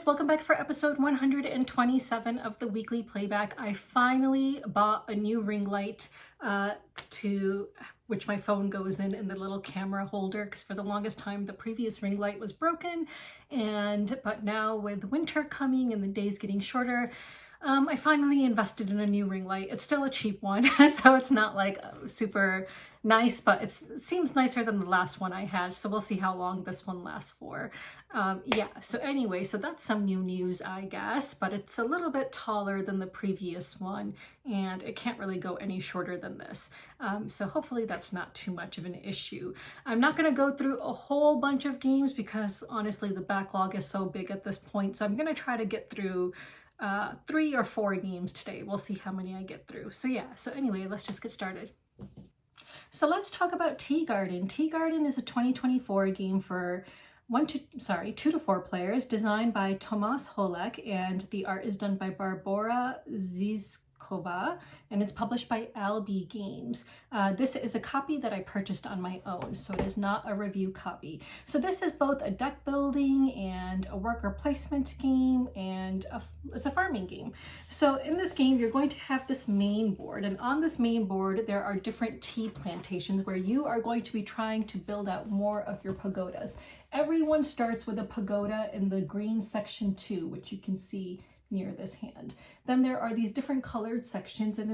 guys, welcome back for episode 127 of the weekly playback. I finally bought a new ring light to which my phone goes in the little camera holder, because for the longest time the previous ring light was broken, but now with winter coming and the days getting shorter, I finally invested in a new ring light. It's still a cheap one, so it's not like super nice, but it seems nicer than the last one I had. So we'll see how long this one lasts for. Yeah, so anyway, so that's some new news, I guess, but it's a little bit taller than the previous one, and it can't really go any shorter than this. So hopefully that's not too much of an issue. I'm not going to go through a whole bunch of games because honestly the backlog is so big at this point. So I'm going to try to get through 3 or 4 games today. We'll see how many I get through. So yeah, so anyway, let's just get started. So let's talk about Tea Garden. Tea Garden is a 2024 game for 2 to 4 players, designed by Tomas Holek, and the art is done by Barbara Zizkova, and it's published by LB Games. This is a copy that I purchased on my own, so it is not a review copy. So this is both a deck building and a worker placement game, and it's a farming game. So in this game, you're going to have this main board, and on this main board, there are different tea plantations where you are going to be trying to build out more of your pagodas. Everyone starts with a pagoda in the green section 2, which you can see near this hand. Then there are these different colored sections, and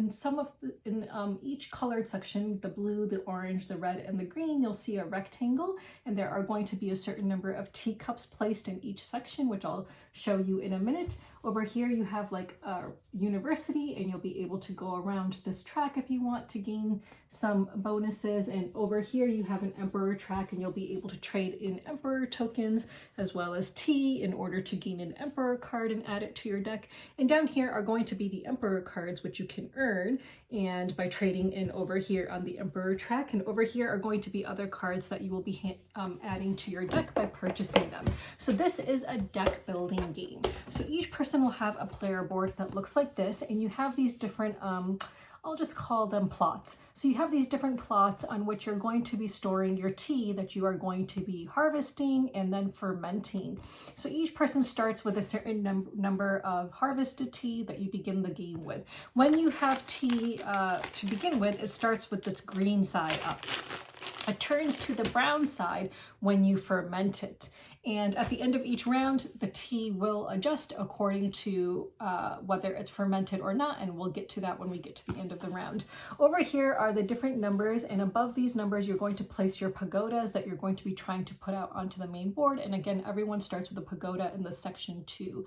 in each colored section, the blue, the orange, the red, and the green, you'll see a rectangle, and there are going to be a certain number of teacups placed in each section, which I'll show you in a minute. Over here you have like a university, and you'll be able to go around this track if you want to gain some bonuses. And over here you have an emperor track, and you'll be able to trade in emperor tokens as well as tea in order to gain an emperor card and add it to your deck. And down here are going to be the emperor cards, which you can earn and by trading in over here on the emperor track. And over here are going to be other cards that you will be adding to your deck by purchasing them. So this is a deck building game. So each person will have a player board that looks like this, and you have these different I'll just call them plots. So you have these different plots on which you're going to be storing your tea that you are going to be harvesting and then fermenting. So each person starts with a certain number of harvested tea that you begin the game with. When you have tea to begin with, it starts with its green side up. It turns to the brown side when you ferment it. And at the end of each round, the tea will adjust according to whether it's fermented or not, and we'll get to that when we get to the end of the round. Over here are the different numbers, and above these numbers, you're going to place your pagodas that you're going to be trying to put out onto the main board. And again, everyone starts with a pagoda in the section 2.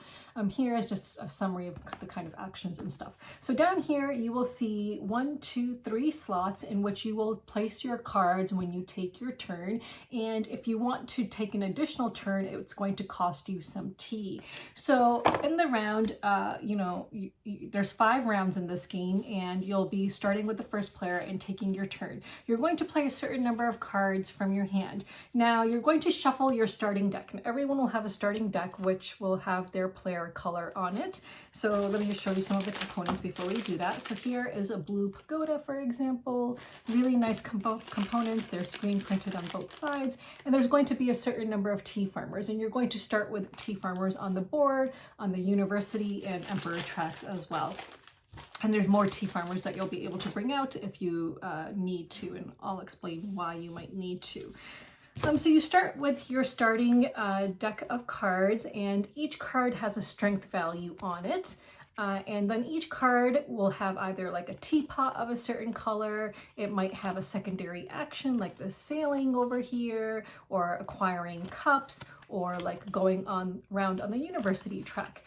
Here is just a summary of the kind of actions and stuff. So down here, you will see 1, 2, 3 slots in which you will place your cards when you take your turn. And if you want to take an additional turn, it's going to cost you some tea. So in the round, there's 5 rounds in this game, and you'll be starting with the first player and taking your turn. You're going to play a certain number of cards from your hand. Now you're going to shuffle your starting deck, and everyone will have a starting deck which will have their player color on it. So let me just show you some of the components before we do that. So here is a blue pagoda, for example. Really nice components. They're screen printed on both sides, and there's going to be a certain number of tea farmers, and you're going to start with tea farmers on the board, on the university, and emperor tracks as well. And there's more tea farmers that you'll be able to bring out if you need to, and I'll explain why you might need to. So you start with your starting deck of cards, and each card has a strength value on it. And then each card will have either like a teapot of a certain color, it might have a secondary action like the sailing over here, or acquiring cups, or like going around on the university track.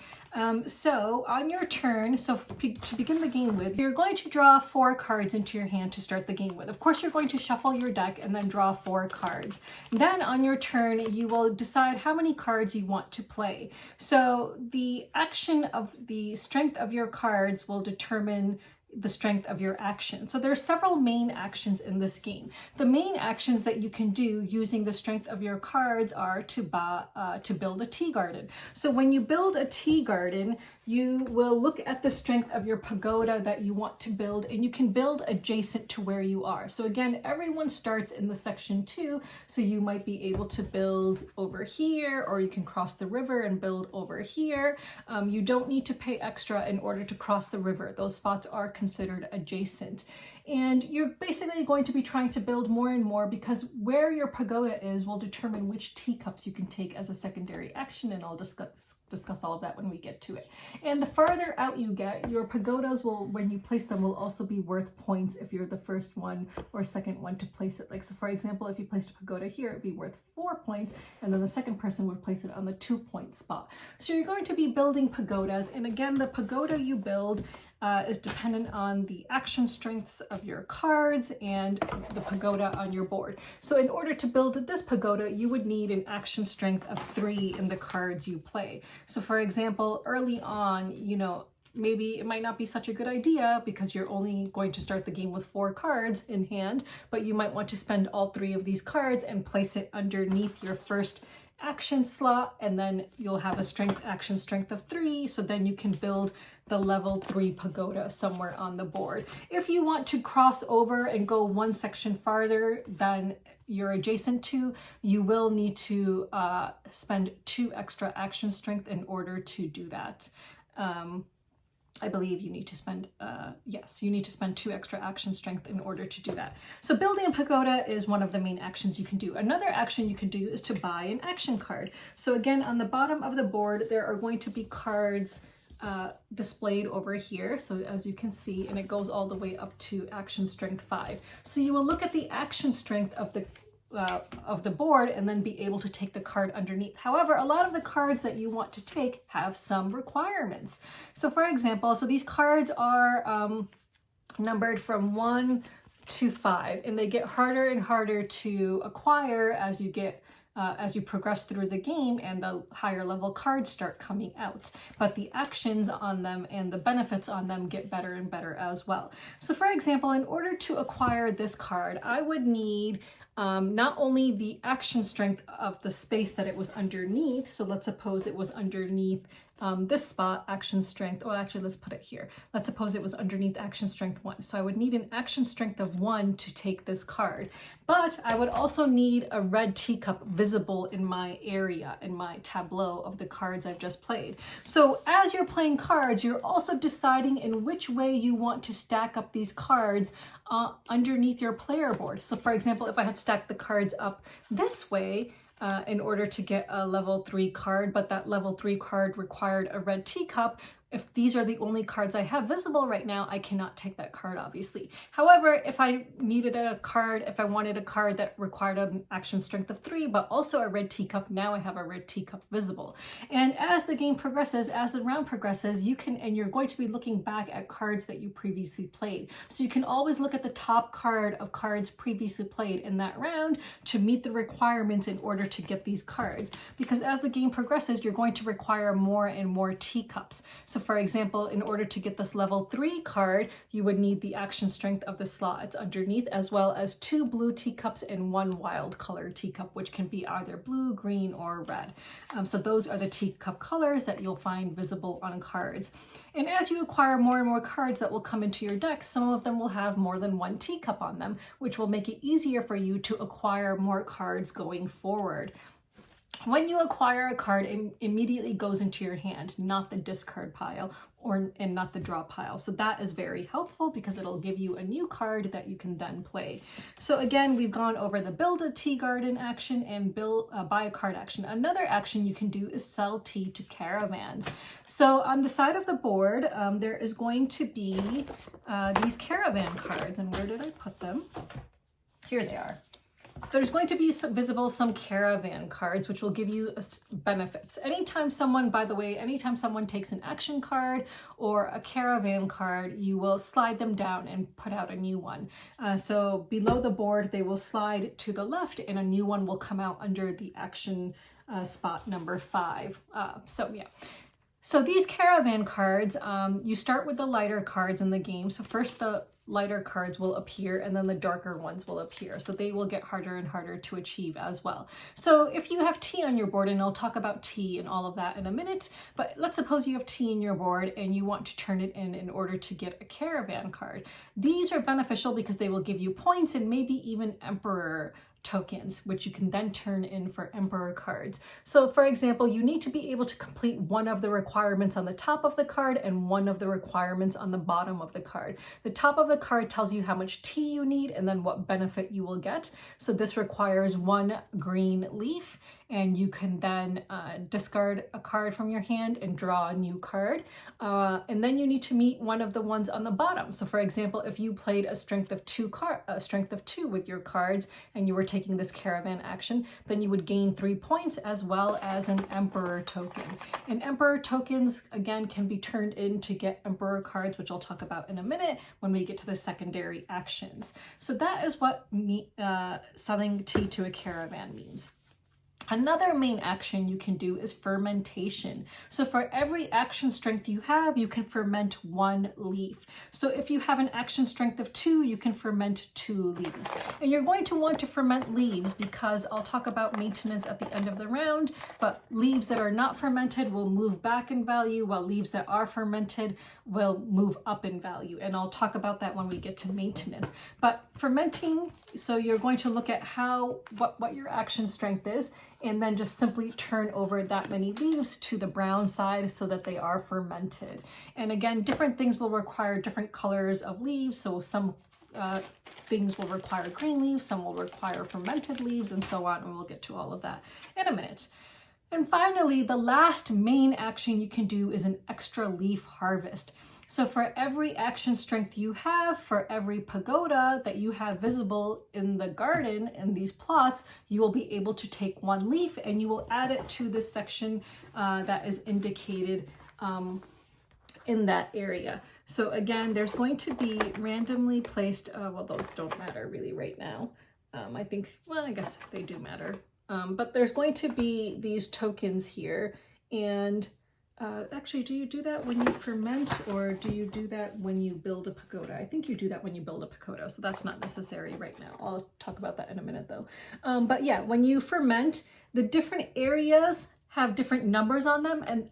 So on your turn, to begin the game with, you're going to draw 4 cards into your hand to start the game with. Of course, you're going to shuffle your deck and then draw 4 cards. Then on your turn, you will decide how many cards you want to play. So the action of the strength of your cards will determine the strength of your action. So there are several main actions in this game. The main actions that you can do using the strength of your cards are to build a tea garden. So when you build a tea garden, you will look at the strength of your pagoda that you want to build, and you can build adjacent to where you are. So again, everyone starts in the section 2, so you might be able to build over here, or you can cross the river and build over here. You don't need to pay extra in order to cross the river. Those spots are considered adjacent. And you're basically going to be trying to build more and more, because where your pagoda is will determine which teacups you can take as a secondary action, and I'll discuss all of that when we get to it. And the farther out you get, your pagodas will, when you place them, will also be worth points if you're the first one or second one to place it. Like, so for example, if you placed a pagoda here, it'd be worth 4 points, and then the second person would place it on the 2-point spot. So you're going to be building pagodas, and again, the pagoda you build is dependent on the action strengths of your cards and the pagoda on your board. So in order to build this pagoda, you would need an action strength of 3 in the cards you play. So for example, early on, you know, maybe it might not be such a good idea because you're only going to start the game with 4 cards in hand, but you might want to spend all 3 of these cards and place it underneath your first action slot, and then you'll have a action strength of 3, so then you can build the level 3 pagoda somewhere on the board. If you want to cross over and go one section farther than you're adjacent to, you will need to spend 2 extra action strength in order to do that. I believe you need to spend, yes, you need to spend 2 extra action strength in order to do that. So building a pagoda is one of the main actions you can do. Another action you can do is to buy an action card. So again, on the bottom of the board, there are going to be cards displayed over here. So as you can see, and it goes all the way up to action strength 5. So you will look at the action strength of the board and then be able to take the card underneath. However, a lot of the cards that you want to take have some requirements. So for example, so these cards are numbered from 1 to 5, and they get harder and harder to acquire as you progress through the game and the higher level cards start coming out. But the actions on them and the benefits on them get better and better as well. So for example, in order to acquire this card, I would need not only the action strength of the space that it was underneath. So let's suppose it was underneath this spot, action strength, oh, actually, let's put it here. Let's suppose it was underneath action strength 1. So I would need an action strength of 1 to take this card. But I would also need a red teacup visible in my area, in my tableau of the cards I've just played. So as you're playing cards, you're also deciding in which way you want to stack up these cards underneath your player board. So for example, if I had stacked the cards up this way, in order to get a level 3 card, but that level 3 card required a red teacup. If these are the only cards I have visible right now, I cannot take that card, obviously. However, if I wanted a card that required an action strength of 3, but also a red teacup, now I have a red teacup visible. And as the game progresses, as the round progresses, you're going to be looking back at cards that you previously played. So you can always look at the top card of cards previously played in that round to meet the requirements in order to get these cards. Because as the game progresses, you're going to require more and more teacups. So for example, in order to get this level 3 card, you would need the action strength of the slot it's underneath, as well as 2 blue teacups and 1 wild color teacup, which can be either blue, green, or red. So those are the teacup colors that you'll find visible on cards. And as you acquire more and more cards that will come into your deck, some of them will have more than 1 teacup on them, which will make it easier for you to acquire more cards going forward. When you acquire a card, it immediately goes into your hand, not the discard pile and not the draw pile. So that is very helpful because it'll give you a new card that you can then play. So again, we've gone over the build a tea garden action and buy a card action. Another action you can do is sell tea to caravans. So on the side of the board, there is going to be these caravan cards. And where did I put them? Here they are. So there's going to be some caravan cards, which will give you benefits. Anytime someone takes an action card or a caravan card, you will slide them down and put out a new one. So below the board, they will slide to the left and a new one will come out under the action spot number 5. So yeah. So these caravan cards, you start with the lighter cards in the game. So first the lighter cards will appear and then the darker ones will appear. So they will get harder and harder to achieve as well. So if you have tea on your board, and I'll talk about tea and all of that in a minute, but let's suppose you have tea in your board and you want to turn it in order to get a caravan card. These are beneficial because they will give you points and maybe even emperor tokens, which you can then turn in for emperor cards. So for example, you need to be able to complete one of the requirements on the top of the card and one of the requirements on the bottom of the card. The top of the card tells you how much tea you need and then what benefit you will get. So this requires 1 green leaf, and you can then discard a card from your hand and draw a new card. And then you need to meet one of the ones on the bottom. So for example, if you played a strength of 2 with your cards and you were taking this caravan action, then you would gain 3 points as well as an emperor token. And emperor tokens, again, can be turned in to get emperor cards, which I'll talk about in a minute when we get to the secondary actions. So that is what selling tea to a caravan means. Another main action you can do is fermentation. So for every action strength you have, you can ferment 1 leaf. So if you have an action strength of 2, you can ferment 2 leaves. And you're going to want to ferment leaves because I'll talk about maintenance at the end of the round, but leaves that are not fermented will move back in value, while leaves that are fermented will move up in value. And I'll talk about that when we get to maintenance. But fermenting, so you're going to look at what your action strength is, and then just simply turn over that many leaves to the brown side so that they are fermented. And again, different things will require different colors of leaves. So some things will require green leaves, some will require fermented leaves, and so on. And we'll get to all of that in a minute. And finally, the last main action you can do is an extra leaf harvest. So for every action strength you have, for every pagoda that you have visible in the garden, in these plots, you will be able to take 1 leaf and you will add it to this section that is indicated in that area. So again, there's going to be randomly placed, well, those don't matter really right now. I think, well, I guess they do matter. But there's going to be these tokens here, and actually, do you do that when you ferment, or do you do that when you build a pagoda? I think you do that when you build a pagoda, so that's not necessary right now. I'll talk about that in a minute though. But yeah, when you ferment, the different areas have different numbers on them, and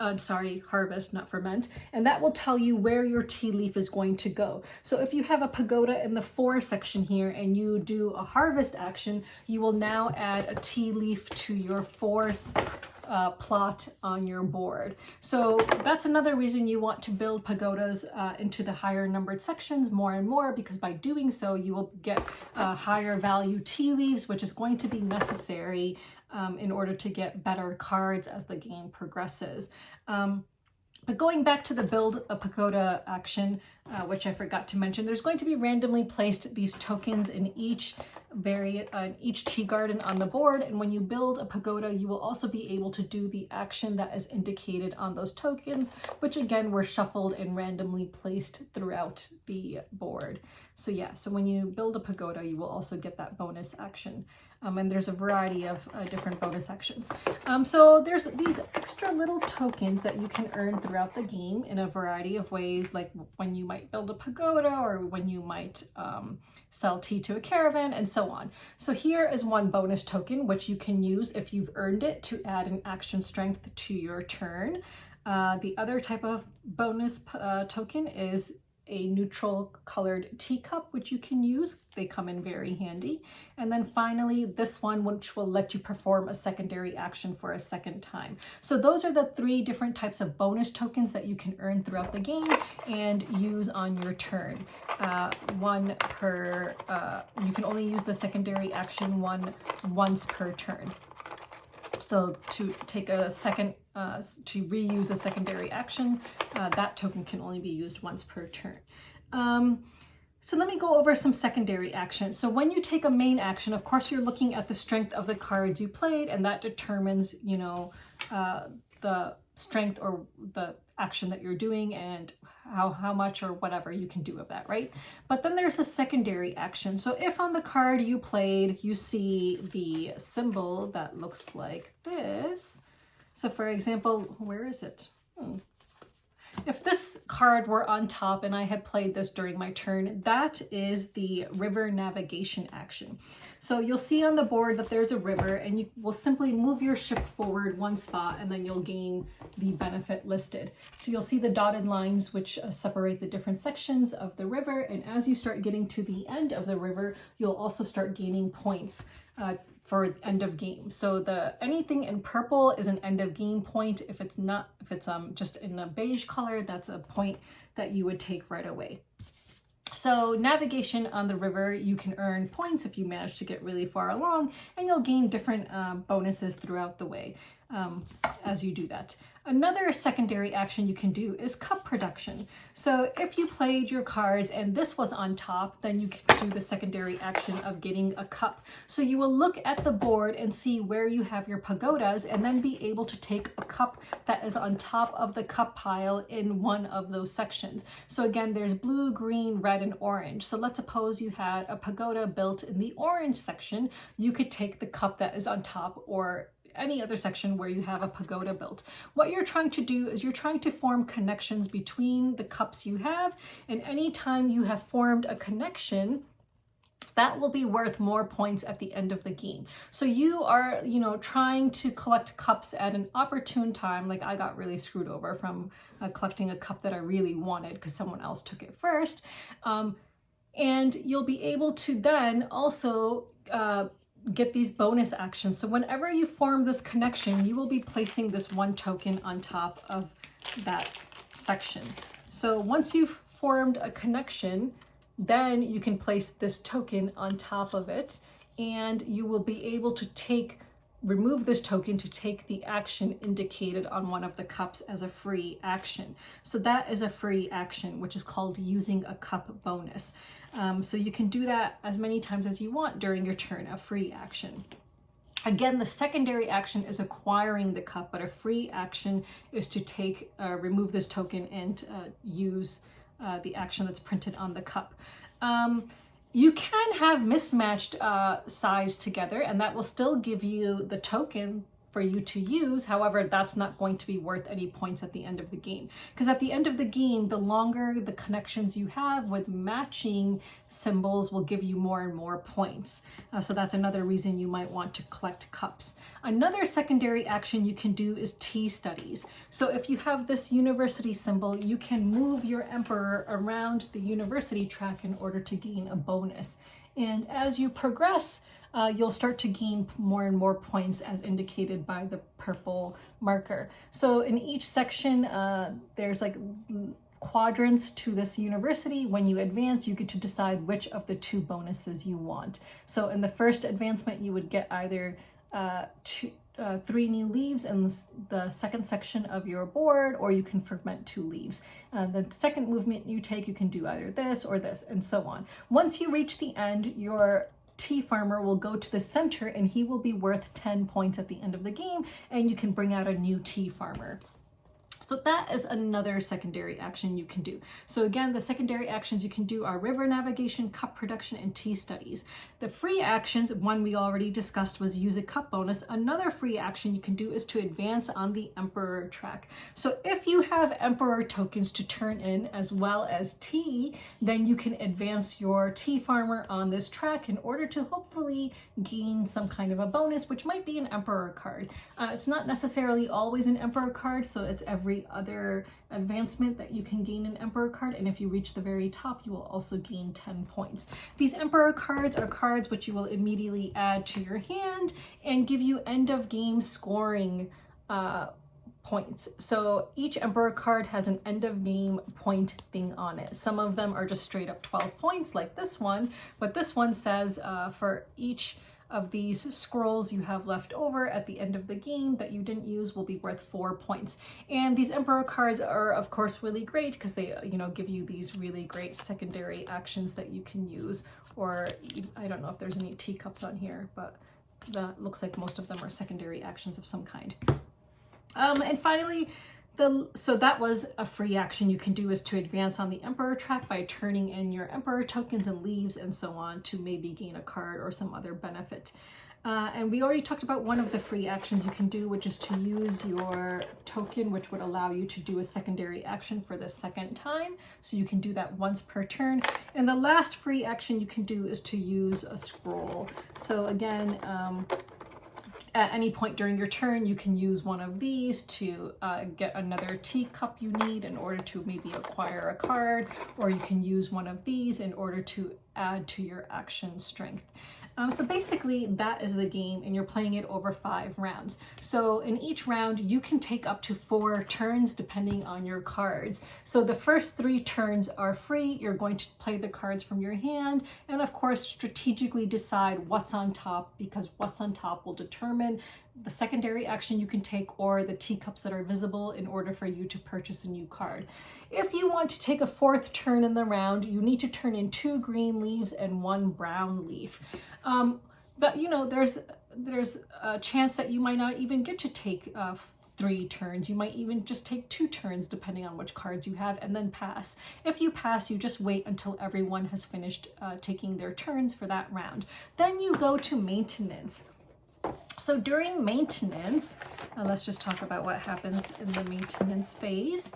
harvest, not ferment, and that will tell you where your tea leaf is going to go. So if you have a pagoda in the 4 section here and you do a harvest action, you will now add a tea leaf to your 4th plot on your board. So that's another reason you want to build pagodas into the higher numbered sections more and more, because by doing so you will get higher value tea leaves, which is going to be necessary in order to get better cards as the game progresses. But going back to the build a pagoda action, which I forgot to mention, there's going to be randomly placed these tokens in each tea garden on the board, and when you build a pagoda, you will also be able to do the action that is indicated on those tokens, which again were shuffled and randomly placed throughout the board. So yeah, so when you build a pagoda, you will also get that bonus action. And there's a variety of different bonus actions. So there's these extra little tokens that you can earn throughout the game in a variety of ways, like when you might build a pagoda or when you might sell tea to a caravan and so on. So here is 1 bonus token, which you can use if you've earned it to add an action strength to your turn. The other type of bonus token is a neutral colored teacup, which you can use. They come in very handy. And then finally, this one, which will let you perform a secondary action for a 2nd time. So those are the 3 different types of bonus tokens that you can earn throughout the game and use on your turn. 1 per, you can only use the secondary action once per turn. So to take a second, to reuse a secondary action, that token can only be used once per turn. So let me go over some secondary actions. So when you take a main action, of course, you're looking at the strength of the cards you played, and that determines, you know, the strength or the action that you're doing and how much or whatever you can do of that, right? But then there's the secondary action. So if on the card you played, you see the symbol that looks like this. So for example, where is it? If this card were on top and I had played this during my turn, that is the river navigation action. So you'll see on the board that there's a river, and you will simply move your ship forward one spot and then you'll gain the benefit listed. So you'll see the dotted lines which separate the different sections of the river, and as you start getting to the end of the river, you'll also start gaining points for end of game. So anything in purple is an end of game point. If it's just in a beige color, that's a point that you would take right away. So navigation on the river, you can earn points if you manage to get really far along, and you'll gain different bonuses throughout the way as you do that. Another secondary action you can do is cup production. So if you played your cards and this was on top, then you can do the secondary action of getting a cup. So you will look at the board and see where you have your pagodas, and then be able to take a cup that is on top of the cup pile in one of those sections. So again, there's blue, green, red, and orange. So let's suppose you had a pagoda built in the orange section. You could take the cup that is on top, or any other section where you have a pagoda built. What you're trying to do is you're trying to form connections between the cups you have, and anytime you have formed a connection, that will be worth more points at the end of the game. So you are, trying to collect cups at an opportune time. Like I got really screwed over from collecting a cup that I really wanted because someone else took it first. And you'll be able to then also get these bonus actions. So whenever you form this connection, you will be placing this one token on top of that section. So once you've formed a connection, then you can place this token on top of it, and you will be able to remove this token to take the action indicated on one of the cups as a free action. So that is a free action, which is called using a cup bonus. So you can do that as many times as you want during your turn, a free action. Again, the secondary action is acquiring the cup, but a free action is to remove this token and use the action that's printed on the cup. You can have mismatched size together, and that will still give you the token for you to use. However, that's not going to be worth any points at the end of the game, because at the end of the game, the longer the connections you have with matching symbols will give you more and more points. So that's another reason you might want to collect cups. Another secondary action you can do is tea studies. So if you have this university symbol, you can move your emperor around the university track in order to gain a bonus. And as you progress, you'll start to gain more and more points as indicated by the purple marker. So in each section, there's like quadrants to this university. When you advance, you get to decide which of the two bonuses you want. So in the first advancement, you would get either 3 new leaves in the second section of your board, or you can ferment 2 leaves. The second movement you take, you can do either this or this, and so on. Once you reach the end, your tea farmer will go to the center, and he will be worth 10 points at the end of the game, and you can bring out a new tea farmer. So that is another secondary action you can do. So again, the secondary actions you can do are river navigation, cup production, and tea studies. The free actions, one we already discussed, was use a cup bonus. Another free action you can do is to advance on the emperor track. So if you have emperor tokens to turn in as well as tea, then you can advance your tea farmer on this track in order to hopefully gain some kind of a bonus, which might be an emperor card. It's not necessarily always an emperor card, so it's every other advancement that you can gain an emperor card, and if you reach the very top, you will also gain 10 points. These emperor cards are cards which you will immediately add to your hand and give you end of game scoring points. So each emperor card has an end of game point thing on it. Some of them are just straight up 12 points like this one, but this one says for each of these scrolls you have left over at the end of the game that you didn't use will be worth 4 points. And these emperor cards are of course really great because they give you these really great secondary actions that you can use. Or I don't know if there's any teacups on here, but that looks like most of them are secondary actions of some kind. And finally, so that was a free action you can do, is to advance on the emperor track by turning in your emperor tokens and leaves and so on to maybe gain a card or some other benefit. And we already talked about one of the free actions you can do, which is to use your token, which would allow you to do a secondary action for the second time. So you can do that once per turn. And the last free action you can do is to use a scroll. So again, at any point during your turn, you can use one of these to get another teacup you need in order to maybe acquire a card, or you can use one of these in order to add to your action strength. So basically that is the game, and you're playing it over 5 rounds. So in each round you can take up to 4 turns depending on your cards. So the first 3 turns are free. You're going to play the cards from your hand and of course strategically decide what's on top, because what's on top will determine the secondary action you can take or the teacups that are visible in order for you to purchase a new card. If you want to take a 4th turn in the round, you need to turn in 2 green leaves and 1 brown leaf. But you know, there's a chance that you might not even get to take 3 turns. You might even just take 2 turns depending on which cards you have, and then pass. If you pass, you just wait until everyone has finished taking their turns for that round. Then you go to maintenance. So during maintenance, let's just talk about what happens in the maintenance phase.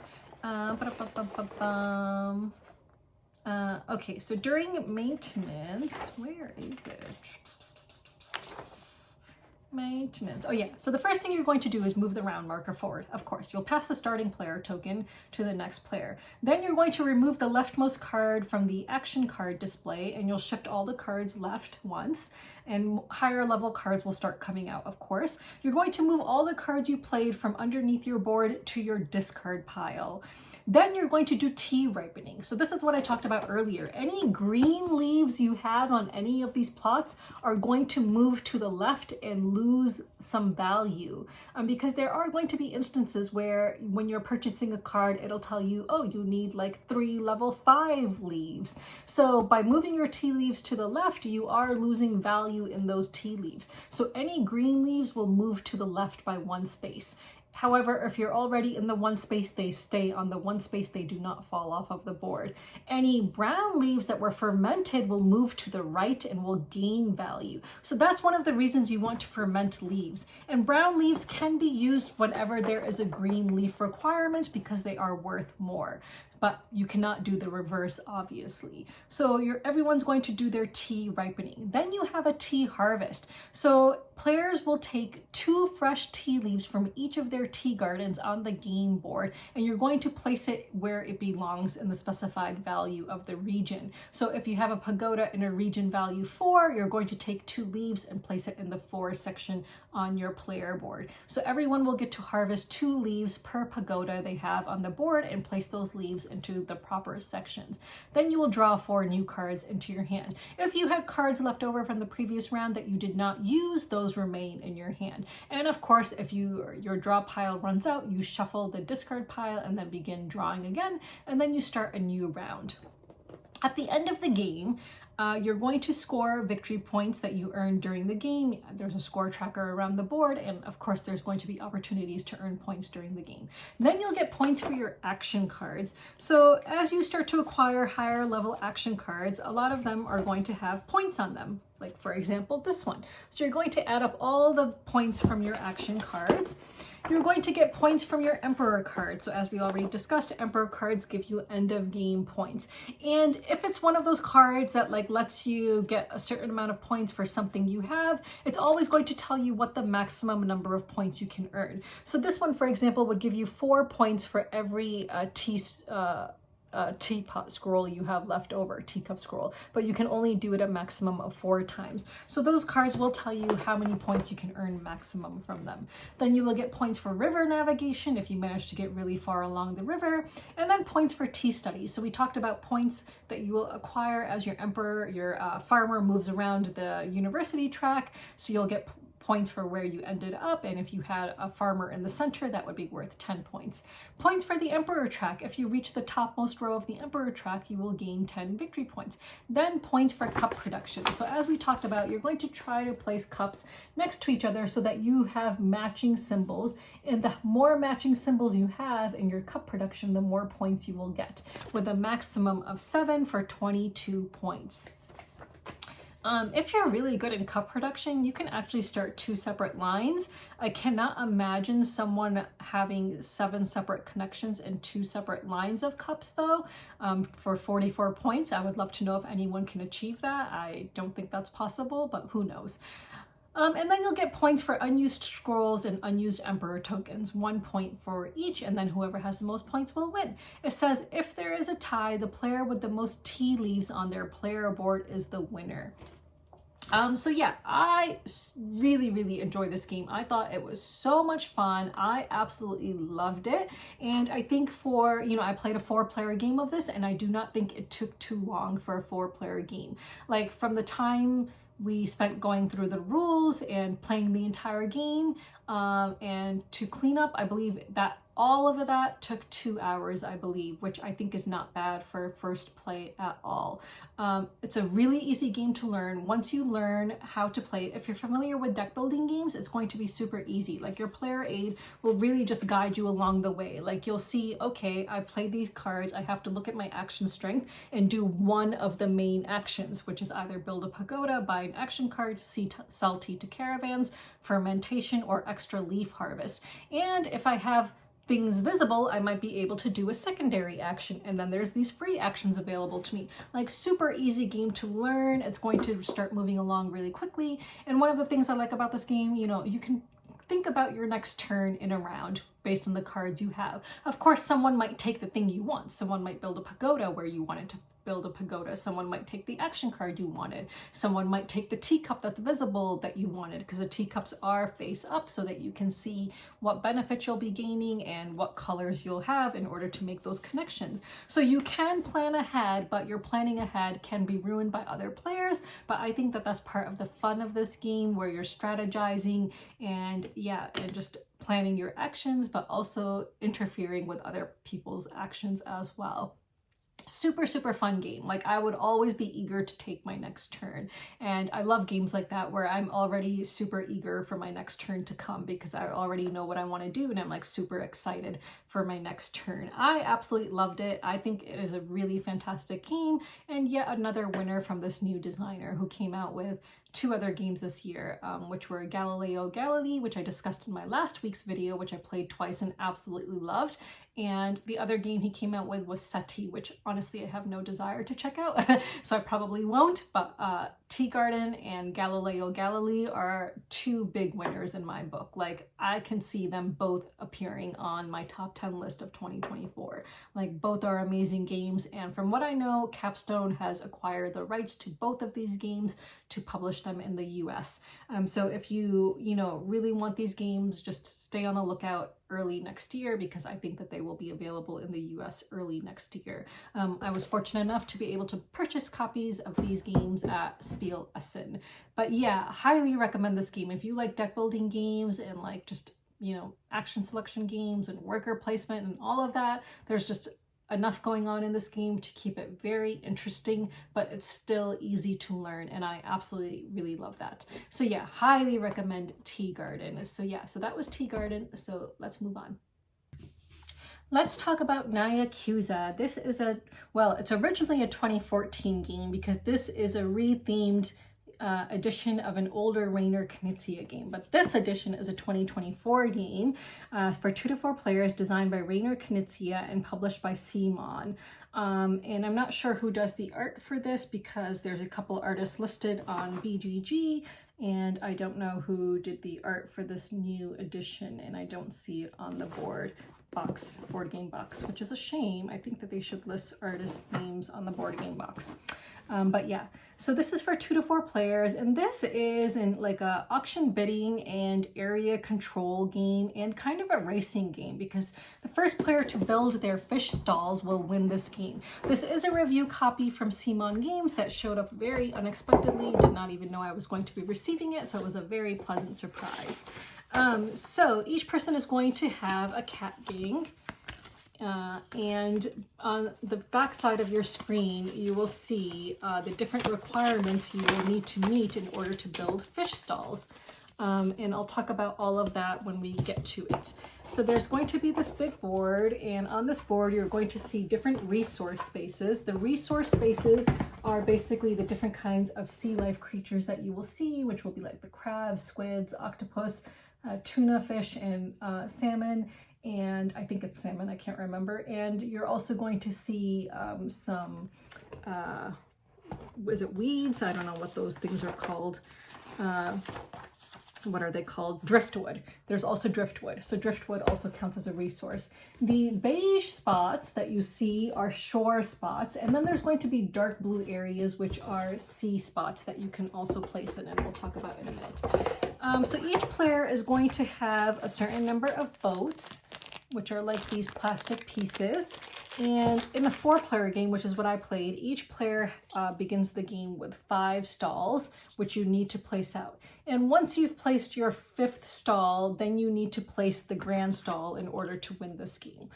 Okay, so during maintenance, where is it? Maintenance. Oh yeah, so the first thing you're going to do is move the round marker forward. Of course, you'll pass the starting player token to the next player. Then you're going to remove the leftmost card from the action card display, and you'll shift all the cards left once, and higher level cards will start coming out, of course. You're going to move all the cards you played from underneath your board to your discard pile. Then you're going to do tea ripening. So this is what I talked about earlier. Any green leaves you have on any of these plots are going to move to the left and lose some value, because there are going to be instances where when you're purchasing a card, it'll tell you, oh, you need like 3 level 5 leaves. So by moving your tea leaves to the left, you are losing value in those tea leaves. So any green leaves will move to the left by 1 space. However, if you're already in the 1 space, they stay on the 1 space, they do not fall off of the board. Any brown leaves that were fermented will move to the right and will gain value. So that's one of the reasons you want to ferment leaves. And brown leaves can be used whenever there is a green leaf requirement because they are worth more. But you cannot do the reverse, obviously. So everyone's going to do their tea ripening. Then you have a tea harvest. So players will take 2 fresh tea leaves from each of their tea gardens on the game board, and you're going to place it where it belongs in the specified value of the region. So if you have a pagoda in a region value 4, you're going to take 2 leaves and place it in the 4 section on your player board. So everyone will get to harvest 2 leaves per pagoda they have on the board and place those leaves into the proper sections. Then you will draw 4 new cards into your hand. If you had cards left over from the previous round that you did not use, those remain in your hand. And of course, if your draw pile runs out, you shuffle the discard pile and then begin drawing again, and then you start a new round. At the end of the game, you're going to score victory points that you earned during the game. There's a score tracker around the board, and of course there's going to be opportunities to earn points during the game. Then you'll get points for your action cards. So as you start to acquire higher level action cards, a lot of them are going to have points on them. Like for example, this one. So you're going to add up all the points from your action cards. You're going to get points from your Emperor card. So as we already discussed, Emperor cards give you end of game points. And if it's one of those cards that like lets you get a certain amount of points for something you have, it's always going to tell you what the maximum number of points you can earn. So this one, for example, would give you 4 points for every teapot scroll you have left over, teacup scroll, but you can only do it a maximum of 4 times. So those cards will tell you how many points you can earn maximum from them. Then you will get points for river navigation if you manage to get really far along the river, and then points for tea studies. So we talked about points that you will acquire as your emperor, your farmer moves around the university track. So you'll get points for where you ended up, and if you had a farmer in the center, that would be worth 10 points. Points for the Emperor track. If you reach the topmost row of the Emperor track, you will gain 10 victory points. Then points for cup production. So as we talked about, you're going to try to place cups next to each other so that you have matching symbols, and the more matching symbols you have in your cup production, the more points you will get, with a maximum of 7 for 22 points. If you're really good in cup production, you can actually start 2 separate lines. I cannot imagine someone having 7 separate connections and 2 separate lines of cups though, for 44 points. I would love to know if anyone can achieve that. I don't think that's possible, but who knows. And then you'll get points for unused scrolls and unused emperor tokens, 1 point for each, and then whoever has the most points will win. It says if there is a tie, the player with the most tea leaves on their player board is the winner. So yeah, I really enjoyed this game. I thought it was so much fun. I absolutely loved it. And I think for, you know, I played a 4-player game of this, and I do not think it took too long for a 4-player game. Like from the time we spent going through the rules and playing the entire game, and to clean up, I believe that all of that took 2 hours, I believe, which I think is not bad for first play at all. It's a really easy game to learn. Once you learn how to play it, if you're familiar with deck building games, it's going to be super easy. Like your player aid will really just guide you along the way. Like you'll see, okay, I played these cards, I have to look at my action strength and do one of the main actions, which is either build a pagoda, buy an action card, sell tea to caravans, fermentation, or extra leaf harvest. And if I have things visible, I might be able to do a secondary action, and then there's these free actions available to me. Like super easy game to learn. It's going to start moving along really quickly. And one of the things I like about this game, you know, you can think about your next turn in a round based on the cards you have. Of course, someone might take the thing you want. Someone might build a pagoda where you wanted to build a pagoda. Someone might take the action card you wanted. Someone might take the teacup that's visible that you wanted, because the teacups are face up so that you can see what benefits you'll be gaining and what colors you'll have in order to make those connections. So you can plan ahead, but your planning ahead can be ruined by other players. But I think that that's part of the fun of this game, where you're strategizing and just planning your actions, but also interfering with other people's actions as well. Super fun game. Like I would always be eager to take my next turn, and I love games like that where I'm already super eager for my next turn to come, because I already know what I want to do and I'm like super excited for my next turn. I absolutely loved it. I think it is a really fantastic game, and yet another winner from this new designer who came out with 2 other games this year, which were Galileo Galilei, which I discussed in my last week's video, which I played twice and absolutely loved. And the other game he came out with was Seti, which honestly I have no desire to check out, so I probably won't. But Tea Garden and Galileo Galilei are 2 big winners in my book. Like I can see them both appearing on my top 10 list of 2024. Like both are amazing games, and from what I know, Capstone has acquired the rights to both of these games to publish them in the US. So if you really want these games, just stay on the lookout early next year, because I think that they will be available in the US early next year. I was fortunate enough to be able to purchase copies of these games at Spiel Essen. But yeah, highly recommend this game. If you like deck building games and like just, action selection games and worker placement and all of that, there's just enough going on in this game to keep it very interesting, but it's still easy to learn, and I absolutely really love that. So yeah, highly recommend Tea Garden. So yeah, so that was Tea Garden. So let's move on. Let's talk about Nyakuza. This is it's originally a 2014 game, because this is a rethemed edition of an older Rainer Knizia game, but this edition is a 2024 game for 2 to 4 players, designed by Rainer Knizia and published by CMON. And I'm not sure who does the art for this, because there's a couple artists listed on BGG, and I don't know who did the art for this new edition, and I don't see it on the board game box, which is a shame. I think that they should list artist names on the board game box. But yeah, so this is for 2 to 4 players, and this is in like a auction bidding and area control game, and kind of a racing game, because the first player to build their fish stalls will win this game. This is a review copy from CMON Games that showed up very unexpectedly. Did not even know I was going to be receiving it, so it was a very pleasant surprise. So each person is going to have a cat gang. And on the back side of your screen, you will see the different requirements you will need to meet in order to build fish stalls. And I'll talk about all of that when we get to it. So there's going to be this big board, and on this board you're going to see different resource spaces. The resource spaces are basically the different kinds of sea life creatures that you will see, which will be like the crabs, squids, octopus, tuna fish, and salmon. And I think it's salmon, I can't remember. And you're also going to see some, is it weeds? I don't know what those things are called. What are they called? Driftwood. There's also driftwood. So driftwood also counts as a resource. The beige spots that you see are shore spots. And then there's going to be dark blue areas, which are sea spots that you can also place in, and we'll talk about in a minute. So each player is going to have a certain number of boats, which are like these plastic pieces. And in a 4-player game, which is what I played, each player begins the game with 5 stalls, which you need to place out. And once you've placed your 5th stall, then you need to place the grand stall in order to win this game.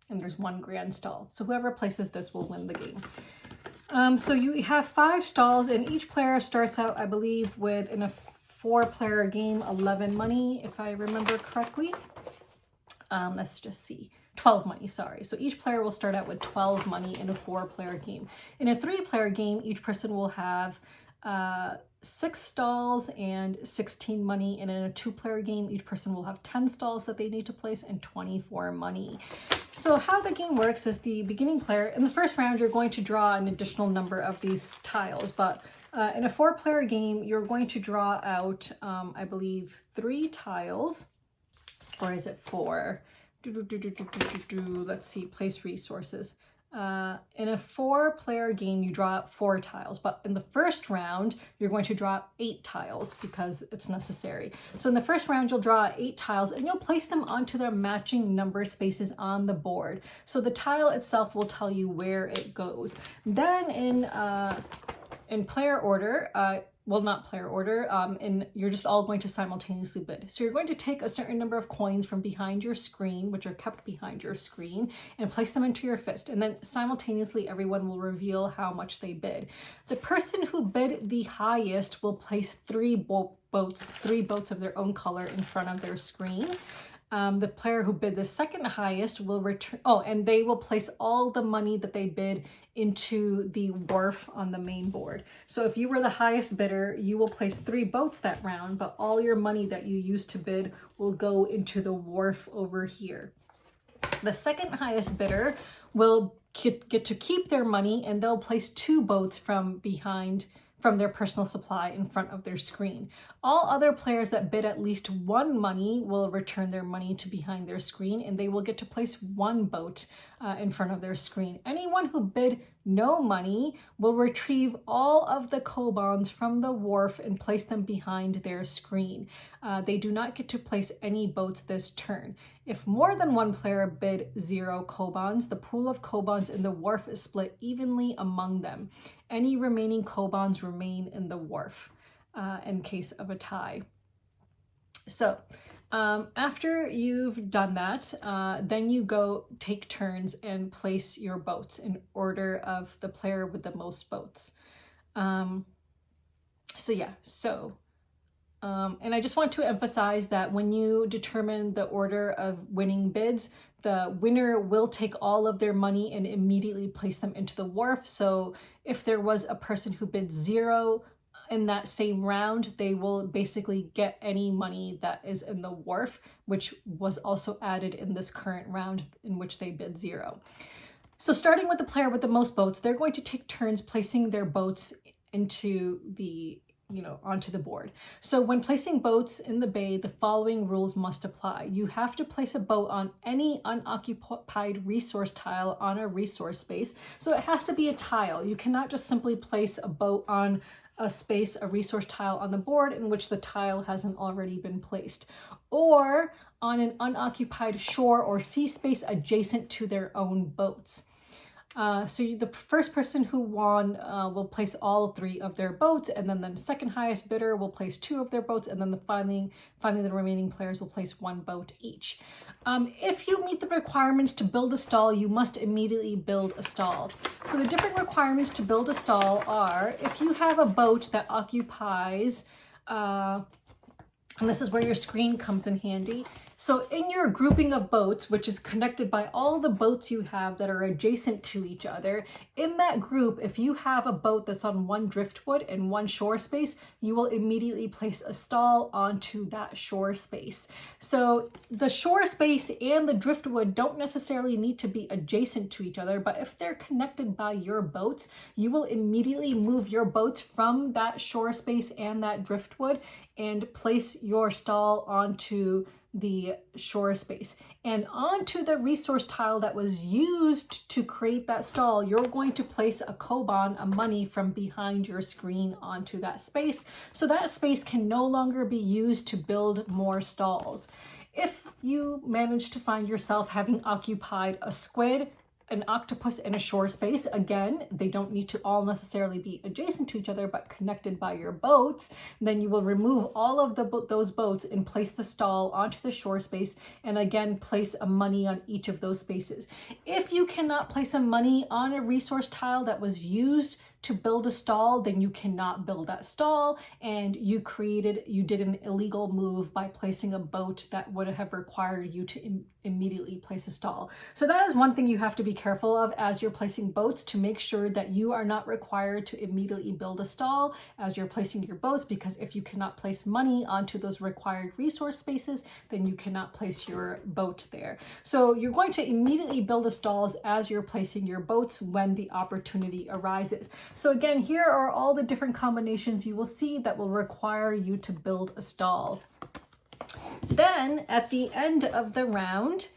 And there's 1 grand stall. So whoever places this will win the game. So you have 5 stalls, and each player starts out, I believe, with, in a 4-player game, 11 money, if I remember correctly. Let's just see. 12 money, sorry. So each player will start out with 12 money in a 4-player game. In a 3-player game, each person will have 6 stalls and 16 money. And in a 2-player game, each person will have 10 stalls that they need to place and 24 money. So how the game works is the beginning player, in the first round, you're going to draw an additional number of these tiles, but in a 4-player game, you're going to draw out, I believe, 3 tiles, or is it 4? Let's see, place resources. In a 4-player game, you draw out 4 tiles, but in the first round, you're going to draw out 8 tiles because it's necessary. So in the first round, you'll draw out 8 tiles and you'll place them onto their matching number spaces on the board. So the tile itself will tell you where it goes. Then in player order, well, not player order, and you're just all going to simultaneously bid. So you're going to take a certain number of coins from behind your screen, which are kept behind your screen, and place them into your fist. And then simultaneously, everyone will reveal how much they bid. The person who bid the highest will place 3 boats of their own color in front of their screen. The player who bid the second highest will return, and they will place all the money that they bid into the wharf on the main board. So if you were the highest bidder, you will place 3 boats that round, but all your money that you used to bid will go into the wharf over here. The second highest bidder will get to keep their money, and they'll place 2 boats from their personal supply in front of their screen. All other players that bid at least 1 money will return their money to behind their screen, and they will get to place 1 boat in front of their screen. Anyone who bid no money will retrieve all of the kobans from the wharf and place them behind their screen. They do not get to place any boats this turn. If more than 1 player bid 0 kobans, the pool of kobans in the wharf is split evenly among them. Any remaining kobans remain in the wharf in case of a tie. So after you've done that, then you go take turns and place your boats in order of the player with the most boats. And I just want to emphasize that when you determine the order of winning bids, the winner will take all of their money and immediately place them into the wharf. So if there was a person who bid 0 in that same round, they will basically get any money that is in the wharf, which was also added in this current round in which they bid 0. So starting with the player with the most boats, they're going to take turns placing their boats into onto the board. So when placing boats in the bay, the following rules must apply. You have to place a boat on any unoccupied resource tile on a resource space. So it has to be a tile. You cannot just simply place a boat on a resource tile on the board in which the tile hasn't already been placed, or on an unoccupied shore or sea space adjacent to their own boats. The first person who won will place all 3 of their boats, and then the second highest bidder will place 2 of their boats, and then finally the remaining players will place 1 boat each. If you meet the requirements to build a stall, you must immediately build a stall. So the different requirements to build a stall are, if you have a boat that occupies And this is where your screen comes in handy. So in your grouping of boats, which is connected by all the boats you have that are adjacent to each other, in that group, if you have a boat that's on one driftwood and one shore space, you will immediately place a stall onto that shore space. So the shore space and the driftwood don't necessarily need to be adjacent to each other, but if they're connected by your boats, you will immediately move your boats from that shore space and that driftwood and place your stall onto the shore space. And onto the resource tile that was used to create that stall, you're going to place a koban, a money, from behind your screen onto that space. So that space can no longer be used to build more stalls. If you manage to find yourself having occupied a squid, an octopus, and a shore space, again, they don't need to all necessarily be adjacent to each other, but connected by your boats, then you will remove all of those boats and place the stall onto the shore space, and again, place a money on each of those spaces. If you cannot place a money on a resource tile that was used to build a stall, then you cannot build that stall, and you did an illegal move by placing a boat that would have required you to immediately place a stall. So that is one thing you have to be careful of as you're placing boats, to make sure that you are not required to immediately build a stall as you're placing your boats, because if you cannot place money onto those required resource spaces, then you cannot place your boat there. So you're going to immediately build a stalls as you're placing your boats when the opportunity arises. So again, here are all the different combinations you will see that will require you to build a stall. Then at the end of the round,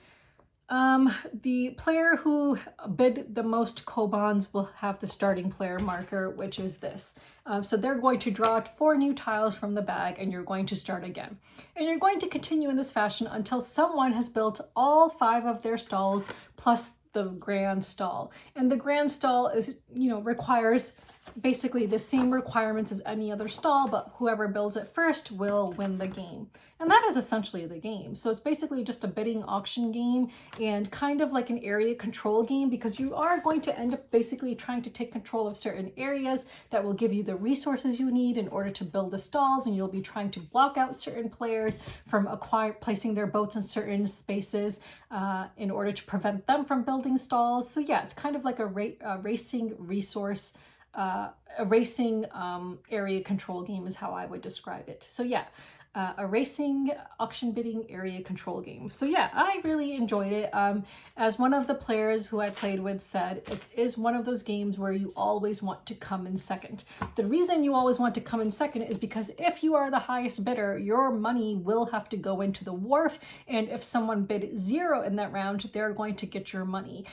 the player who bid the most kobans will have the starting player marker, which is this. So they're going to draw 4 new tiles from the bag, and you're going to start again. And you're going to continue in this fashion until someone has built all 5 of their stalls plus the grand stall. And the grand stall is, requires basically the same requirements as any other stall, but whoever builds it first will win the game. And that is essentially the game. So it's basically just a bidding auction game, and kind of like an area control game, because you are going to end up basically trying to take control of certain areas that will give you the resources you need in order to build the stalls, and you'll be trying to block out certain players from placing their boats in certain spaces in order to prevent them from building stalls. So yeah, it's kind of like a racing resource area control game is how I would describe it. So yeah, a racing auction bidding area control game. So yeah, I really enjoyed it. As one of the players who I played with said, it is one of those games where you always want to come in second. The reason you always want to come in second is because if you are the highest bidder, your money will have to go into the wharf, and if someone bid 0 in that round, they're going to get your money.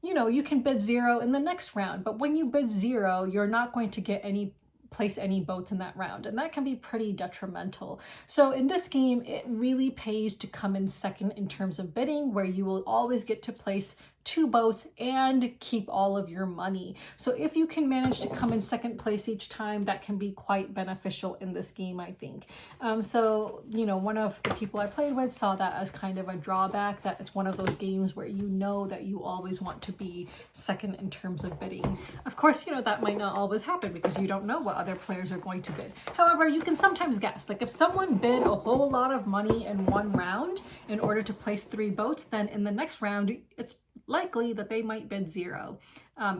You can bid 0 in the next round, but when you bid 0, you're not going to place any boats in that round, and that can be pretty detrimental. So in this game, it really pays to come in second in terms of bidding, where you will always get to place 2 boats and keep all of your money. So if you can manage to come in second place each time, that can be quite beneficial in this game, I think. One of the people I played with saw that as kind of a drawback, that it's one of those games where you know that you always want to be second in terms of bidding. Of course, that might not always happen because you don't know what other players are going to bid. However, you can sometimes guess. Like if someone bid a whole lot of money in one round in order to place 3 boats, then in the next round, it's likely that they might bid 0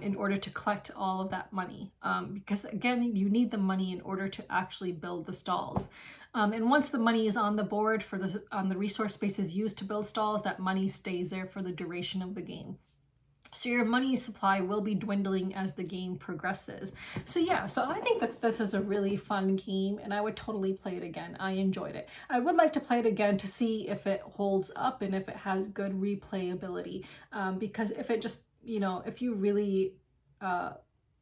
in order to collect all of that money, because again, you need the money in order to actually build the stalls. And once the money is on the board on the resource spaces used to build stalls, that money stays there for the duration of the game. So your money supply will be dwindling as the game progresses. So yeah, so I think this is a really fun game, and I would totally play it again. I enjoyed it. I would like to play it again to see if it holds up and if it has good replayability, because if it just, if you really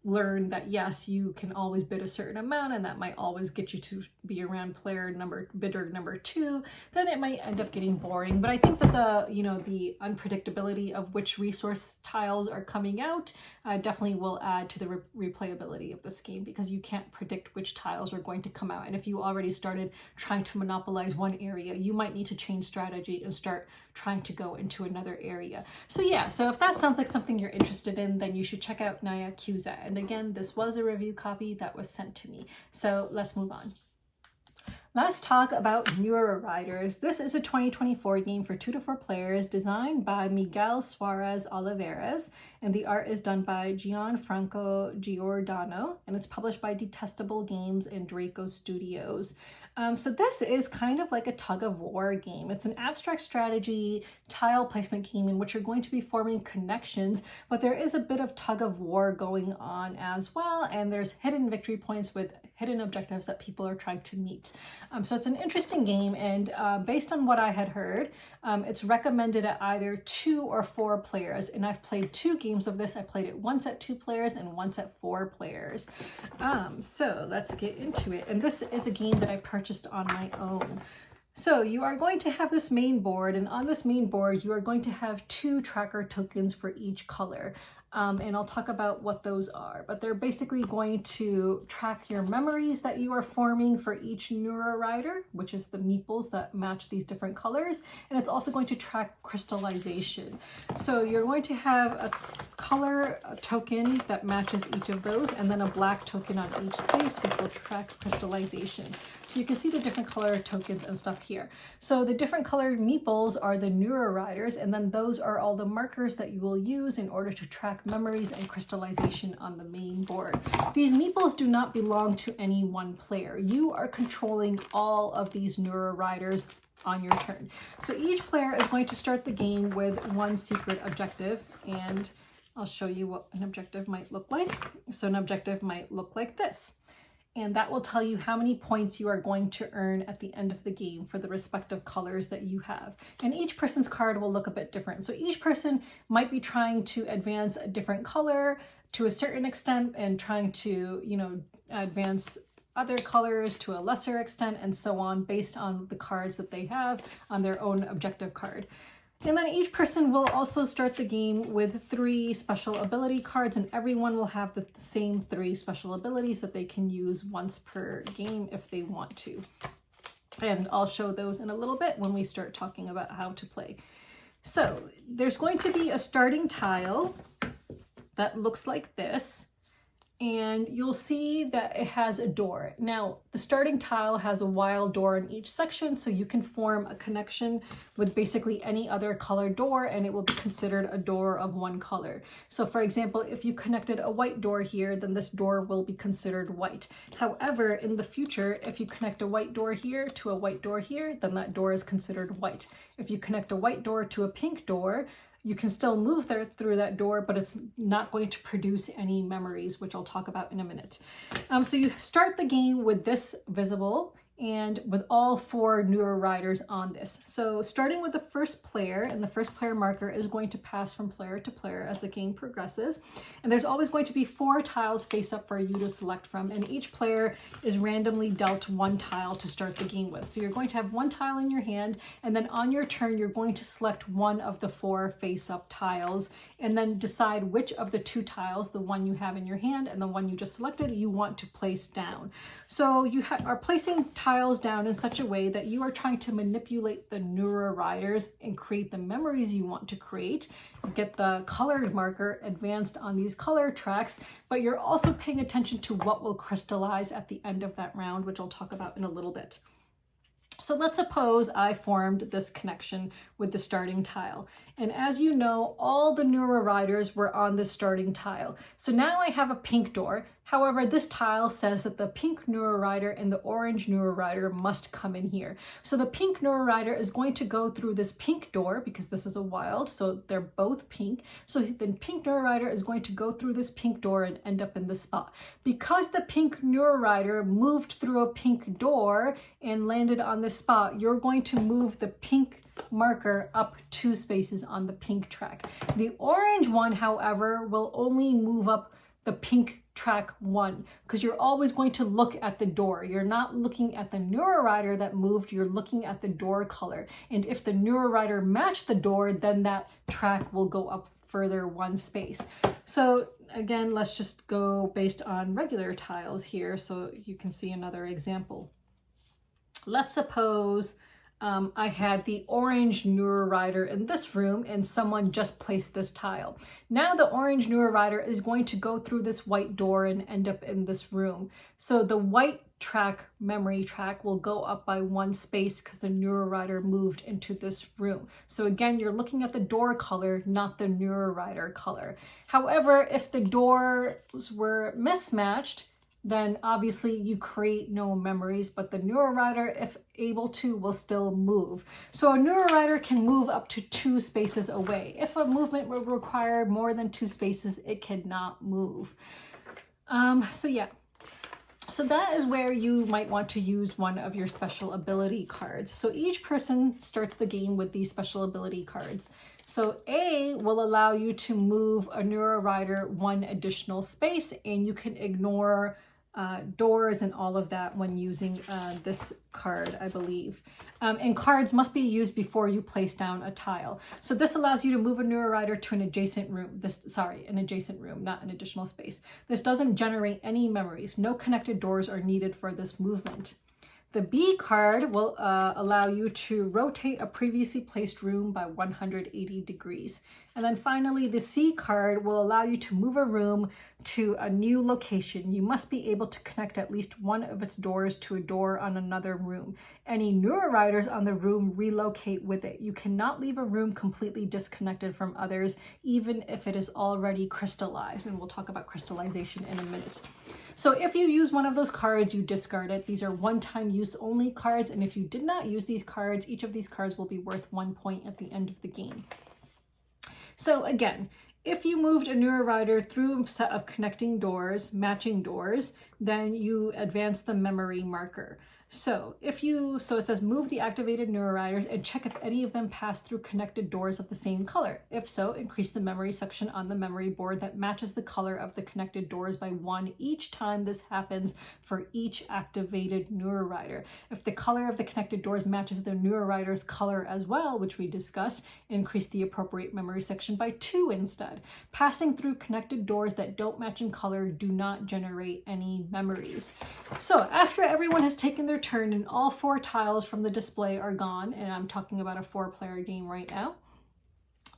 learn that yes, you can always bid a certain amount and that might always get you to be around bidder number 2, then it might end up getting boring. But I think that the unpredictability of which resource tiles are coming out definitely will add to the replayability of this game, because you can't predict which tiles are going to come out. And if you already started trying to monopolize one area, you might need to change strategy and start trying to go into another area. So yeah, so if that sounds like something you're interested in, then you should check out Nyakuza. And again, this was a review copy that was sent to me. So let's move on. Let's talk about Neuroriders. This is a 2024 game for 2 to 4 players designed by Miguel Suarez Oliveras, and the art is done by Gianfranco Giordano, and it's published by Detestable Games and Draco Studios. So this is kind of like a tug-of-war game. It's an abstract strategy tile placement game in which you're going to be forming connections, but there is a bit of tug-of-war going on as well, and there's hidden victory points with hidden objectives that people are trying to meet. So it's an interesting game, and based on what I had heard, it's recommended at either 2 or 4 players, and I've played 2 games of this. I played it once at 2 players and once at 4 players. So let's get into it, and this is a game that I purchased on my own. So you are going to have this main board, and on this main board you are going to have 2 tracker tokens for each color. And I'll talk about what those are, but they're basically going to track your memories that you are forming for each Neurorider, which is the meeples that match these different colors, and it's also going to track crystallization. So you're going to have a color token that matches each of those, and then a black token on each space, which will track crystallization. So you can see the different color tokens and stuff here. So the different colored meeples are the Neuroriders, and then those are all the markers that you will use in order to track memories and crystallization on the main board. These meeples do not belong to any one player. You are controlling all of these Neuroriders on your turn. So each player is going to start the game with 1 secret objective, and I'll show you what an objective might look like. So an objective might look like this, and that will tell you how many points you are going to earn at the end of the game for the respective colors that you have. And each person's card will look a bit different. So each person might be trying to advance a different color to a certain extent and trying to, advance other colors to a lesser extent and so on based on the cards that they have on their own objective card. And then each person will also start the game with 3 special ability cards, and everyone will have the same 3 special abilities that they can use once per game if they want to. And I'll show those in a little bit when we start talking about how to play. So there's going to be a starting tile that looks like this, and you'll see that it has a door. Now, the starting tile has a wild door in each section, so you can form a connection with basically any other colored door, and it will be considered a door of one color. So for example, if you connected a white door here, then this door will be considered white. However, in the future, if you connect a white door here to a white door here, then that door is considered white. If you connect a white door to a pink door, you can still move through that door, but it's not going to produce any memories, which I'll talk about in a minute. So you start the game with this visible and with all 4 Neuroriders on this. So starting with the first player, and the first player marker is going to pass from player to player as the game progresses. And there's always going to be 4 tiles face up for you to select from, and each player is randomly dealt 1 tile to start the game with. So you're going to have 1 tile in your hand, and then on your turn, you're going to select 1 of the 4 face up tiles, and then decide which of the 2 tiles, the one you have in your hand and the one you just selected, you want to place down. So you are placing tiles down in such a way that you are trying to manipulate the Neuroriders and create the memories you want to create, get the colored marker advanced on these color tracks, but you're also paying attention to what will crystallize at the end of that round, which I'll talk about in a little bit. So let's suppose I formed this connection with the starting tile. And as you know, all the Neuroriders were on this starting tile. So now I have a pink door. However, this tile says that the pink Neurorider and the orange Neurorider must come in here. So the pink Neurorider is going to go through this pink door because this is a wild, so they're both pink. So the pink Neurorider is going to go through this pink door and end up in this spot. Because the pink Neurorider moved through a pink door and landed on this spot, you're going to move the pink marker up 2 spaces on the pink track. The orange one, however, will only move up the pink track 1, because you're always going to look at the door. You're not looking at the Neurorider that moved, you're looking at the door color. And if the Neurorider matched the door, then that track will go up further 1 space. So again, let's just go based on regular tiles here so you can see another example. Let's suppose I had the orange Neurorider in this room and someone just placed this tile. Now the orange Neurorider is going to go through this white door and end up in this room. So the white track, memory track, will go up by 1 space because the Neurorider moved into this room. So again, you're looking at the door color, not the Neurorider color. However, if the doors were mismatched, then obviously you create no memories, but the Neurorider, if able to, will still move. So a Neurorider can move up to 2 spaces away. If a movement would require more than 2 spaces, it cannot move. So yeah. So that is where you might want to use one of your special ability cards. So each person starts the game with these special ability cards. So A will allow you to move a Neurorider 1 additional space, and you can ignore doors and all of that when using this card, I believe. And cards must be used before you place down a tile. So this allows you to move a Neurorider to an adjacent room. An adjacent room, not an additional space. This doesn't generate any memories. No connected doors are needed for this movement. The B card will allow you to rotate a previously placed room by 180 degrees. And then finally, the C card will allow you to move a room to a new location. You must be able to connect at least one of its doors to a door on another room. Any Neuroriders on the room relocate with it. You cannot leave a room completely disconnected from others, even if it is already crystallized. And we'll talk about crystallization in a minute. So if you use one of those cards, you discard it. These are one-time use only cards, and if you did not use these cards, each of these cards will be worth 1 point at the end of the game. So again, if you moved a Neurorider through a set of connecting doors, matching doors, then you advance the memory marker. So it says move the activated Neuroriders and check if any of them pass through connected doors of the same color. If so, increase the memory section on the memory board that matches the color of the connected doors by 1 each time this happens for each activated Neurorider. If the color of the connected doors matches the Neurorider's color as well, which we discussed, increase the appropriate memory section by 2 instead. Passing through connected doors that don't match in color do not generate any memories. So after everyone has taken their turn and all 4 tiles from the display are gone, and I'm talking about a 4-player game right now,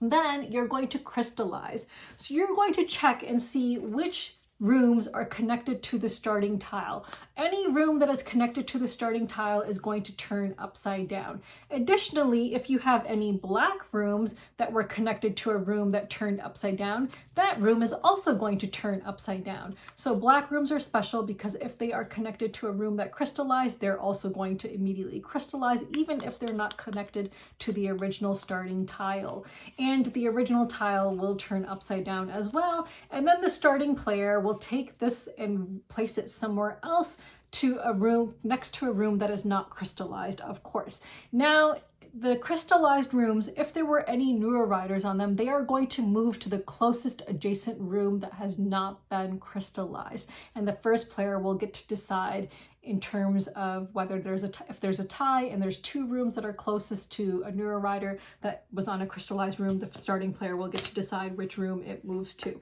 then you're going to crystallize. So you're going to check and see which rooms are connected to the starting tile. Any room that is connected to the starting tile is going to turn upside down. Additionally, if you have any black rooms that were connected to a room that turned upside down, that room is also going to turn upside down. So black rooms are special because if they are connected to a room that crystallized, they're also going to immediately crystallize, even if they're not connected to the original starting tile. And the original tile will turn upside down as well. And then the starting player will take this and place it somewhere else to a room next to a room that is not crystallized, of course. Now, the crystallized rooms, if there were any Neuroriders on them, they are going to move to the closest adjacent room that has not been crystallized. And the first player will get to decide in terms of whether if there's a tie and there's 2 rooms that are closest to a Neurorider that was on a crystallized room, the starting player will get to decide which room it moves to.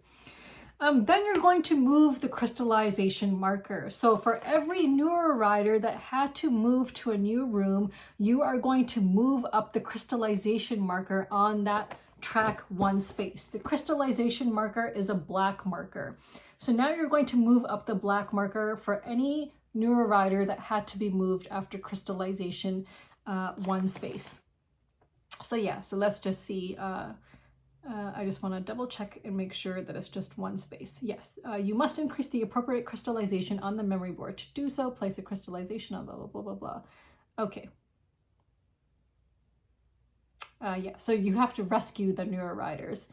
Then you're going to move the crystallization marker. So for every Neurorider that had to move to a new room, you are going to move up the crystallization marker on that track 1 space. The crystallization marker is a black marker. So now you're going to move up the black marker for any Neurorider that had to be moved after crystallization 1 space. So yeah, so let's just see. I just want to double check and make sure that it's just 1 space. Yes, you must increase the appropriate crystallization on the memory board. To do so, place a crystallization on blah, blah, blah, blah, blah. Okay. Yeah, so you have to rescue the Neuroriders.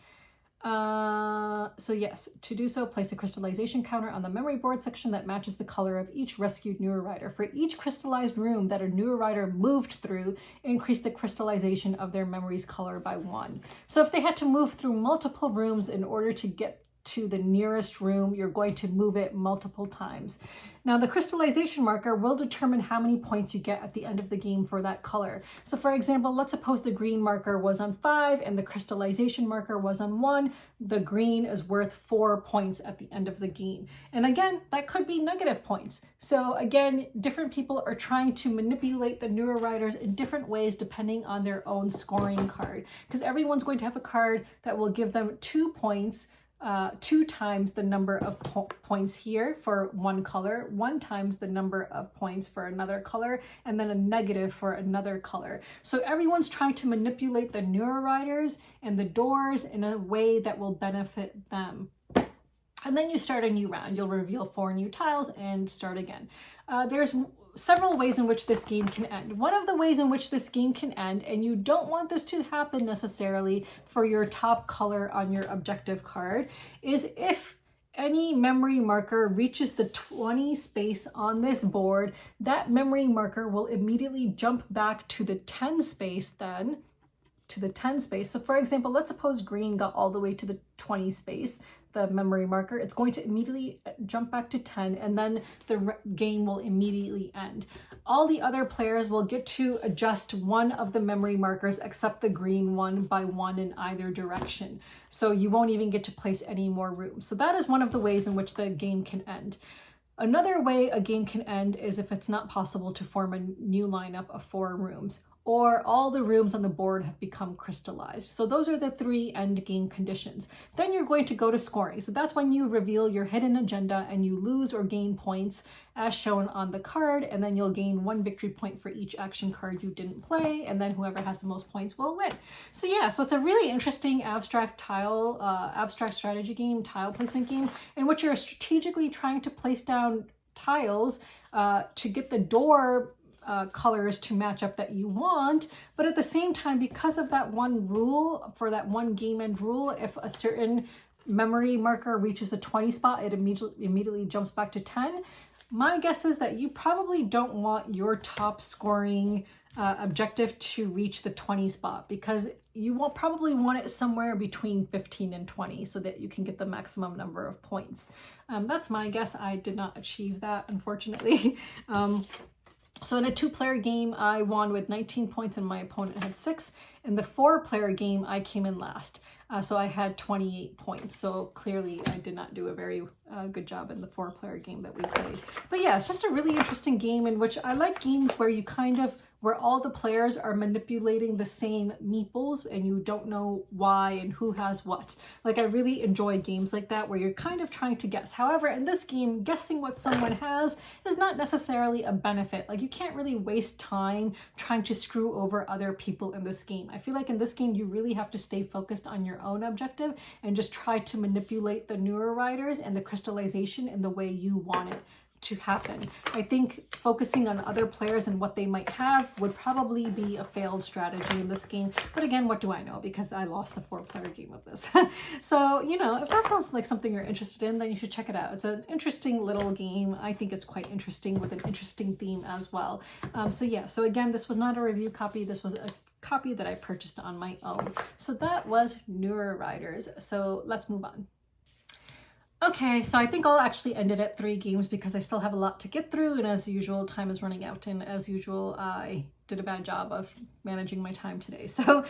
So yes, to do so, place a crystallization counter on the memory board section that matches the color of each rescued Neurorider. For each crystallized room that a Neurorider moved through, increase the crystallization of their memory's color by 1. So if they had to move through multiple rooms in order to get to the nearest room, you're going to move it multiple times. Now, the crystallization marker will determine how many points you get at the end of the game for that color. So for example, let's suppose the green marker was on 5 and the crystallization marker was on 1. The green is worth 4 points at the end of the game. And again, that could be negative points. So again, different people are trying to manipulate the Neuroriders in different ways depending on their own scoring card. Because everyone's going to have a card that will give them 2 points, 2 times the number of points here for one color, 1 times the number of points for another color, and then a negative for another color. So everyone's trying to manipulate the Neuroriders and the doors in a way that will benefit them. And then you start a new round. You'll reveal 4 new tiles and start again. There's several ways in which this game can end. One of the ways in which this game can end, and you don't want this to happen necessarily for your top color on your objective card, is if any memory marker reaches the 20 space on this board, that memory marker will immediately jump back to the 10 space then, to the 10 space. So for example, let's suppose green got all the way to the 20 space, the memory marker, it's going to immediately jump back to 10, and then the game will immediately end. All the other players will get to adjust one of the memory markers except the green one by 1 in either direction. So you won't even get to place any more rooms. So that is one of the ways in which the game can end. Another way a game can end is if it's not possible to form a new lineup of 4 rooms, or all the rooms on the board have become crystallized. So those are the 3 end game conditions. Then you're going to go to scoring. So that's when you reveal your hidden agenda and you lose or gain points as shown on the card, and then you'll gain 1 victory point for each action card you didn't play, and then whoever has the most points will win. So yeah, so it's a really interesting abstract strategy game, tile placement game, in which you're strategically trying to place down tiles to get the door colors to match up that you want, but at the same time, because of that one rule, for that one game end rule, if a certain memory marker reaches a 20 spot, it immediately jumps back to 10. My guess is that you probably don't want your top scoring objective to reach the 20 spot, because you will probably want it somewhere between 15 and 20 so that you can get the maximum number of points. That's my guess. I did not achieve that, unfortunately. So in a 2-player game, I won with 19 points and my opponent had 6. In the 4-player game, I came in last. So I had 28 points. So clearly I did not do a very good job in the 4-player game that we played. But yeah, it's just a really interesting game in which I like games where you where all the players are manipulating the same meeples and you don't know why and who has what. Like, I really enjoy games like that where you're kind of trying to guess. However, in this game, guessing what someone has is not necessarily a benefit. Like, you can't really waste time trying to screw over other people in this game. I feel like in this game, you really have to stay focused on your own objective and just try to manipulate the Neuroriders and the crystallization in the way you want it to happen. I think focusing on other players and what they might have would probably be a failed strategy in this game. But again, what do I know? Because I lost the 4-player game of this. So, you know, if that sounds like something you're interested in, then you should check it out. It's an interesting little game. I think it's quite interesting with an interesting theme as well. So yeah, so again, this was not a review copy. This was a copy that I purchased on my own. So that was Neuroriders. So let's move on. Okay, so I think I'll actually end it at 3 games because I still have a lot to get through, and as usual, time is running out, and as usual, I did a bad job of managing my time today. So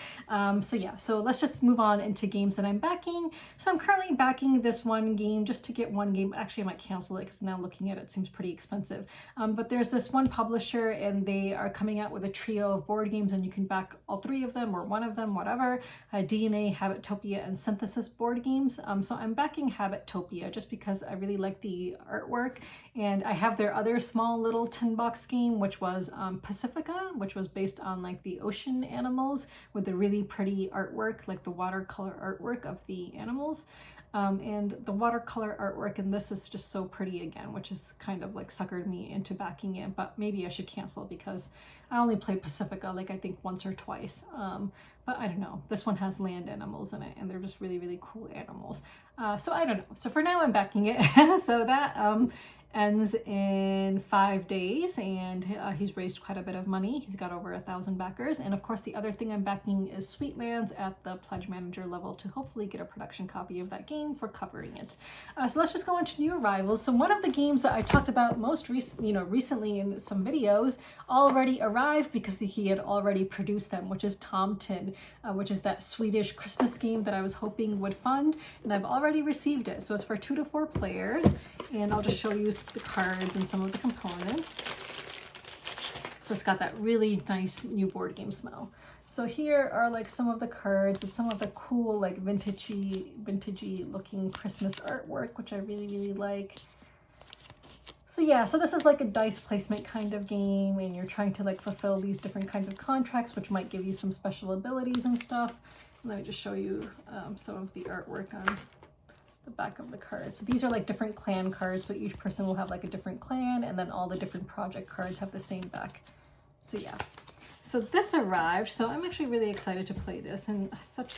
so let's just move on into games that I'm backing. So I'm currently backing this one game just to get one game. Actually, I might cancel it because now looking at it, it seems pretty expensive. But there's this one publisher and they are coming out with a trio of board games and you can back all 3 of them or one of them, whatever. DNA, Habittopia, and Synthesis board games. So I'm backing Habittopia just because I really like the artwork, and I have their other small little 10-box game, which was Pacifica, which was based on like the ocean animals with the really pretty artwork, like the watercolor artwork of the animals. And the watercolor artwork in this is just so pretty again, which is kind of like suckered me into backing it, but maybe I should cancel because I only played Pacifica like I think once or twice. But I don't know, this one has land animals in it and they're just really, really cool animals. So I don't know. So for now I'm backing it. So that ends in 5 days, and he's raised quite a bit of money. He's got over 1,000 backers. And of course, the other thing I'm backing is Sweetlands at the pledge manager level to hopefully get a production copy of that game for covering it. So let's just go into new arrivals. So one of the games that I talked about most recently in some videos already arrived because he had already produced them, which is Tomten, which is that Swedish Christmas game that I was hoping would fund, and I've already received it. So it's for 2 to 4 players, and I'll just show you the cards and some of the components. So it's got that really nice new board game smell. So here are like some of the cards with some of the cool like vintagey looking Christmas artwork, which I really like. So yeah, so this is like a dice placement kind of game, and you're trying to like fulfill these different kinds of contracts, which might give you some special abilities and stuff. Let me just show you some of the artwork on the back of the cards. So these are like different clan cards, so each person will have like a different clan, and then all the different project cards have the same back. So yeah, so this arrived, so I'm actually really excited to play this, and such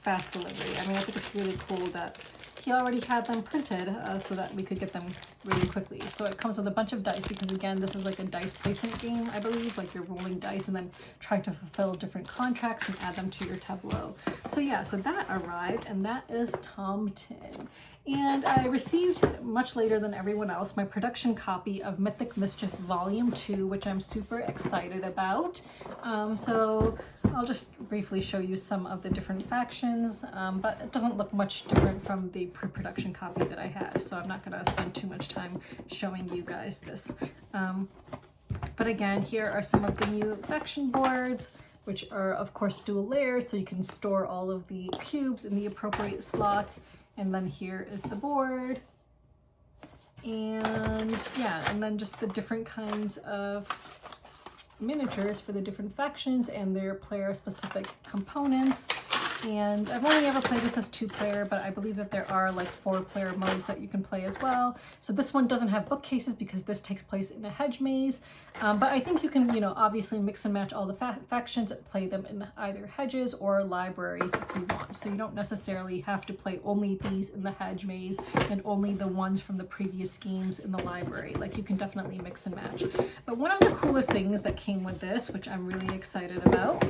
fast delivery. I mean, I think it's really cool that he already had them printed so that we could get them really quickly. So it comes with a bunch of dice, because again, this is like a dice placement game, I believe, like you're rolling dice and then trying to fulfill different contracts and add them to your tableau. So yeah, so that arrived, and that is Tomten. And I received, much later than everyone else, my production copy of Mythic Mischief Vol II, which I'm super excited about. So I'll just briefly show you some of the different factions, but it doesn't look much different from the pre-production copy that I had, so I'm not going to spend too much time showing you guys this. But again, here are some of the new faction boards, which are of course dual layered, so you can store all of the cubes in the appropriate slots. And then here is the board, and yeah, and then just the different kinds of miniatures for the different factions and their player specific components. And I've only ever played this as 2-player, but I believe that there are like 4-player modes that you can play as well. So this one doesn't have bookcases because this takes place in a hedge maze. But I think you can, you know, obviously mix and match all the factions and play them in either hedges or libraries if you want. So you don't necessarily have to play only these in the hedge maze and only the ones from the previous games in the library. Like, you can definitely mix and match. But one of the coolest things that came with this, which I'm really excited about,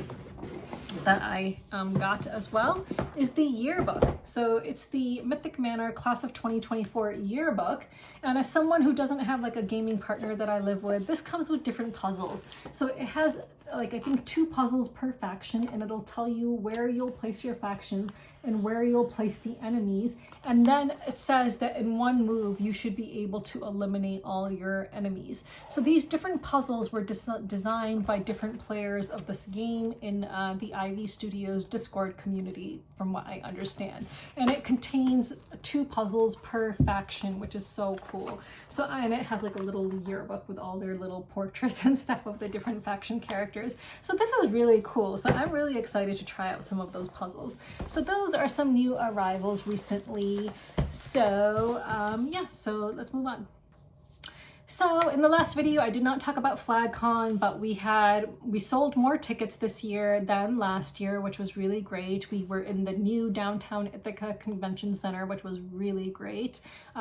that I got as well, is the yearbook. So it's the Mythic Manor Class of 2024 yearbook, and as someone who doesn't have like a gaming partner that I live with, this comes with different puzzles. So it has like, I think 2 puzzles per faction, and it'll tell you where you'll place your factions and where you'll place the enemies. And then it says that in one move, you should be able to eliminate all your enemies. So these different puzzles were designed by different players of this game in the Ivy Studios Discord community, from what I understand. And it contains 2 puzzles per faction, which is so cool. So, and it has like a little yearbook with all their little portraits and stuff of the different faction characters. So this is really cool. So I'm really excited to try out some of those puzzles. So those are some new arrivals recently. So yeah, so let's move on. So in the last video, I did not talk about FlagCon, but we sold more tickets this year than last year, which was really great. We were in the new downtown Ithaca Convention Center, which was really great.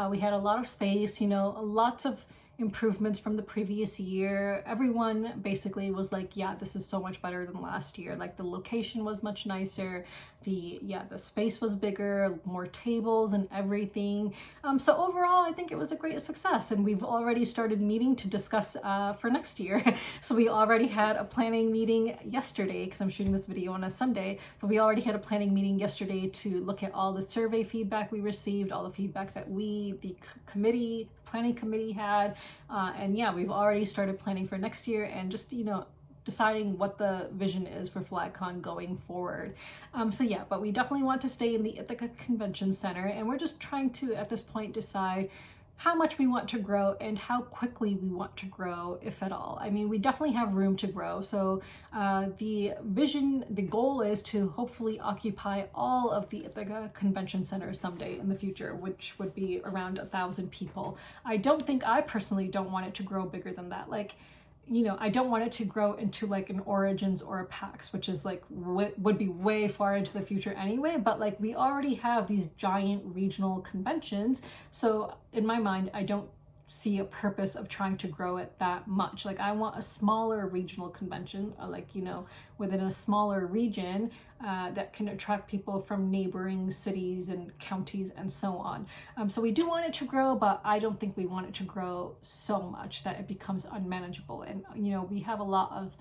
We had a lot of space, you know, lots of improvements from the previous year. Everyone basically was like, yeah, this is so much better than last year. Like, the location was much nicer, the space was bigger, more tables and everything. So overall, I think it was a great success, and we've already started meeting to discuss for next year. So we already had a planning meeting yesterday, because I'm shooting this video on a Sunday, but we already had a planning meeting yesterday to look at all the survey feedback we received, all the feedback that the planning committee had, and yeah, we've already started planning for next year, and just, you know, deciding what the vision is for FlagCon going forward. So yeah, but we definitely want to stay in the Ithaca Convention Center, and we're just trying to, at this point, decide how much we want to grow and how quickly we want to grow, if at all. I mean, we definitely have room to grow. So the goal is to hopefully occupy all of the Ithaca Convention Center someday in the future, which would be around 1,000 people. I personally don't want it to grow bigger than that. Like, you know, I don't want it to grow into like an Origins or a PAX, which is like would be way far into the future anyway, but like, we already have these giant regional conventions. So in my mind, I don't see a purpose of trying to grow it that much. Like I want a smaller regional convention, like, you know, within a smaller region that can attract people from neighboring cities and counties and so on. So we do want it to grow, but I don't think we want it to grow so much that it becomes unmanageable. And, you know, we have a lot of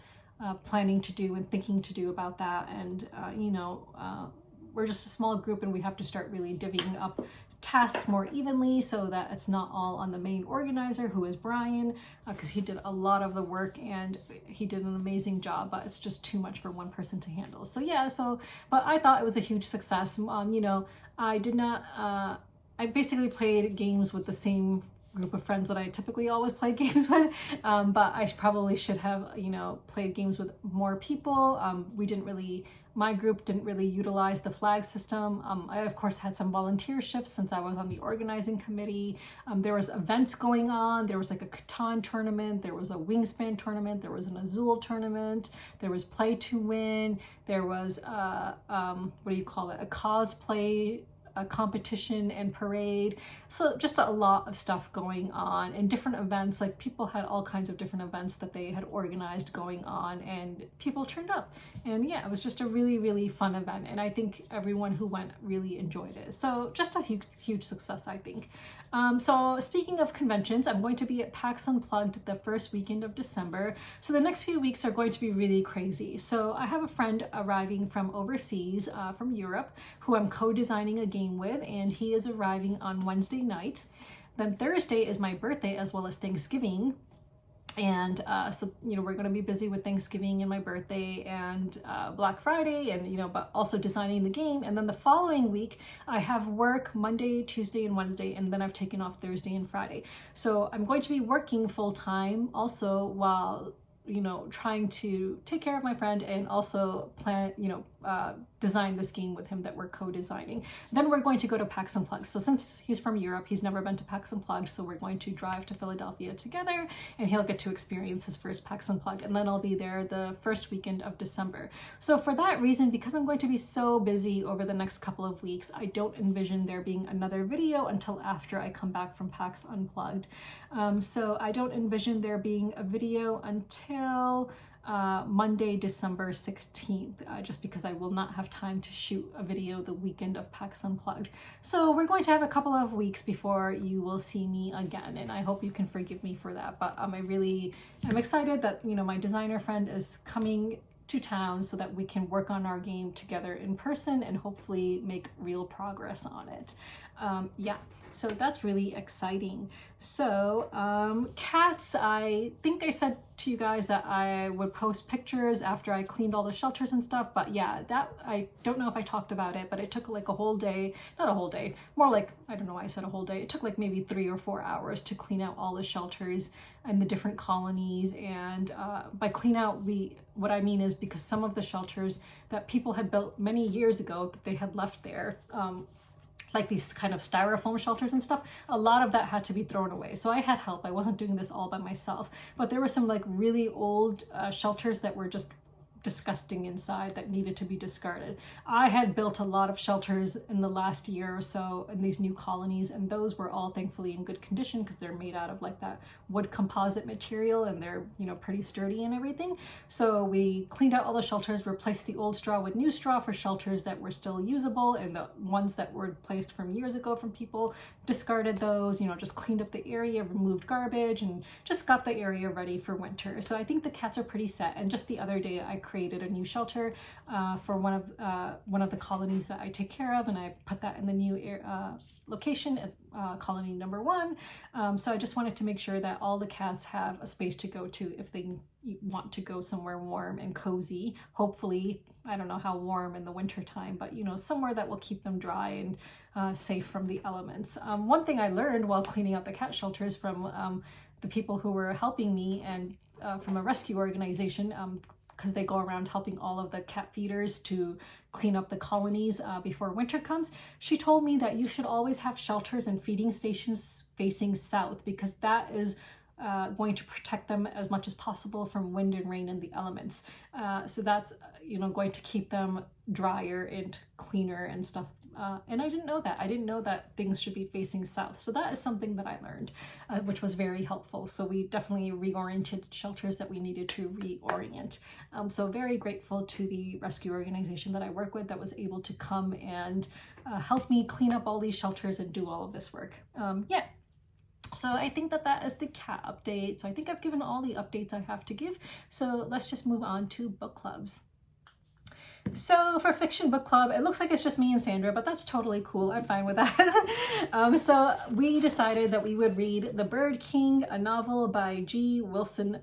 planning to do and thinking to do about that. And, you know, we're just a small group and we have to start really divvying up tasks more evenly so that it's not all on the main organizer, who is Brian, because he did a lot of the work and he did an amazing job, but it's just too much for one person to handle. So yeah, but I thought it was a huge success. You know, I did not, I basically played games with the same group of friends that I typically always play games with, but I probably should have, you know, played games with more people. My group didn't really utilize the flag system. I of course had some volunteer shifts since I was on the organizing committee. There was events going on. There was like a Catan tournament. There was a Wingspan tournament. There was an Azul tournament. There was Play to Win. There was what do you call it? A cosplay a competition and parade. So just a lot of stuff going on and different events. Like people had all kinds of different events that they had organized going on and people turned up. And yeah, it was just a really, really fun event. And I think everyone who went really enjoyed it. So just a huge, huge success, I think. So speaking of conventions, I'm going to be at PAX Unplugged the first weekend of December. So the next few weeks are going to be really crazy. So I have a friend arriving from overseas, from Europe, who I'm co-designing a game with, and he is arriving on Wednesday night. Then Thursday is my birthday as well as Thanksgiving. And so, you know, we're going to be busy with Thanksgiving and my birthday and Black Friday and, you know, but also designing the game. And then the following week, I have work Monday, Tuesday, and Wednesday, and then I've taken off Thursday and Friday. So I'm going to be working full time also while, you know, trying to take care of my friend and also plan, you know, design this game with him that we're co-designing. Then we're going to go to PAX Unplugged. So since he's from Europe, he's never been to PAX Unplugged, so we're going to drive to Philadelphia together and he'll get to experience his first PAX Unplugged, and then I'll be there the first weekend of December. So for that reason, because I'm going to be so busy over the next couple of weeks, I don't envision there being another video until after I come back from PAX Unplugged. So I don't envision there being a video until Monday, December 16th, just because I will not have time to shoot a video the weekend of PAX Unplugged. So we're going to have a couple of weeks before you will see me again, and I hope you can forgive me for that. But I'm excited that, you know, my designer friend is coming to town so that we can work on our game together in person and hopefully make real progress on it. Yeah, so that's really exciting. So cats, I think I said to you guys that I would post pictures after I cleaned all the shelters and stuff, but yeah, that I don't know if I talked about it, but it took like a whole day, not a whole day, more like, I don't know why I said a whole day. It took like maybe 3 or 4 hours to clean out all the shelters and the different colonies. And by clean out, what I mean is because some of the shelters that people had built many years ago that they had left there, like these kind of styrofoam shelters and stuff, a lot of that had to be thrown away. So I had help. I wasn't doing this all by myself, but there were some like really old shelters that were just disgusting inside that needed to be discarded. I had built a lot of shelters in the last year or so in these new colonies, and those were all thankfully in good condition because they're made out of like that wood composite material and they're, you know, pretty sturdy and everything. So we cleaned out all the shelters, replaced the old straw with new straw for shelters that were still usable, and the ones that were placed from years ago from people, discarded those, you know, just cleaned up the area, removed garbage, and just got the area ready for winter. So I think the cats are pretty set. And just the other day I created a new shelter for one of the colonies that I take care of, and I put that in the new location at colony number 1. So I just wanted to make sure that all the cats have a space to go to if they want to go somewhere warm and cozy. Hopefully, I don't know how warm in the winter time, but you know, somewhere that will keep them dry and safe from the elements. One thing I learned while cleaning out the cat shelters from the people who were helping me and from a rescue organization, because they go around helping all of the cat feeders to clean up the colonies before winter comes. She told me that you should always have shelters and feeding stations facing south, because that is going to protect them as much as possible from wind and rain and the elements. So that's, going to keep them drier and cleaner and stuff. And I didn't know that. I didn't know that things should be facing south. So that is something that I learned, which was very helpful. So we definitely reoriented shelters that we needed to reorient. So very grateful to the rescue organization that I work with that was able to come and help me clean up all these shelters and do all of this work. Yeah. So I think that is the cat update. So I think I've given all the updates I have to give. So let's just move on to book clubs. So for fiction book club, it looks like it's just me and Sandra, but that's totally cool. I'm fine with that. So we decided that we would read The Bird King, a novel by G. Wilson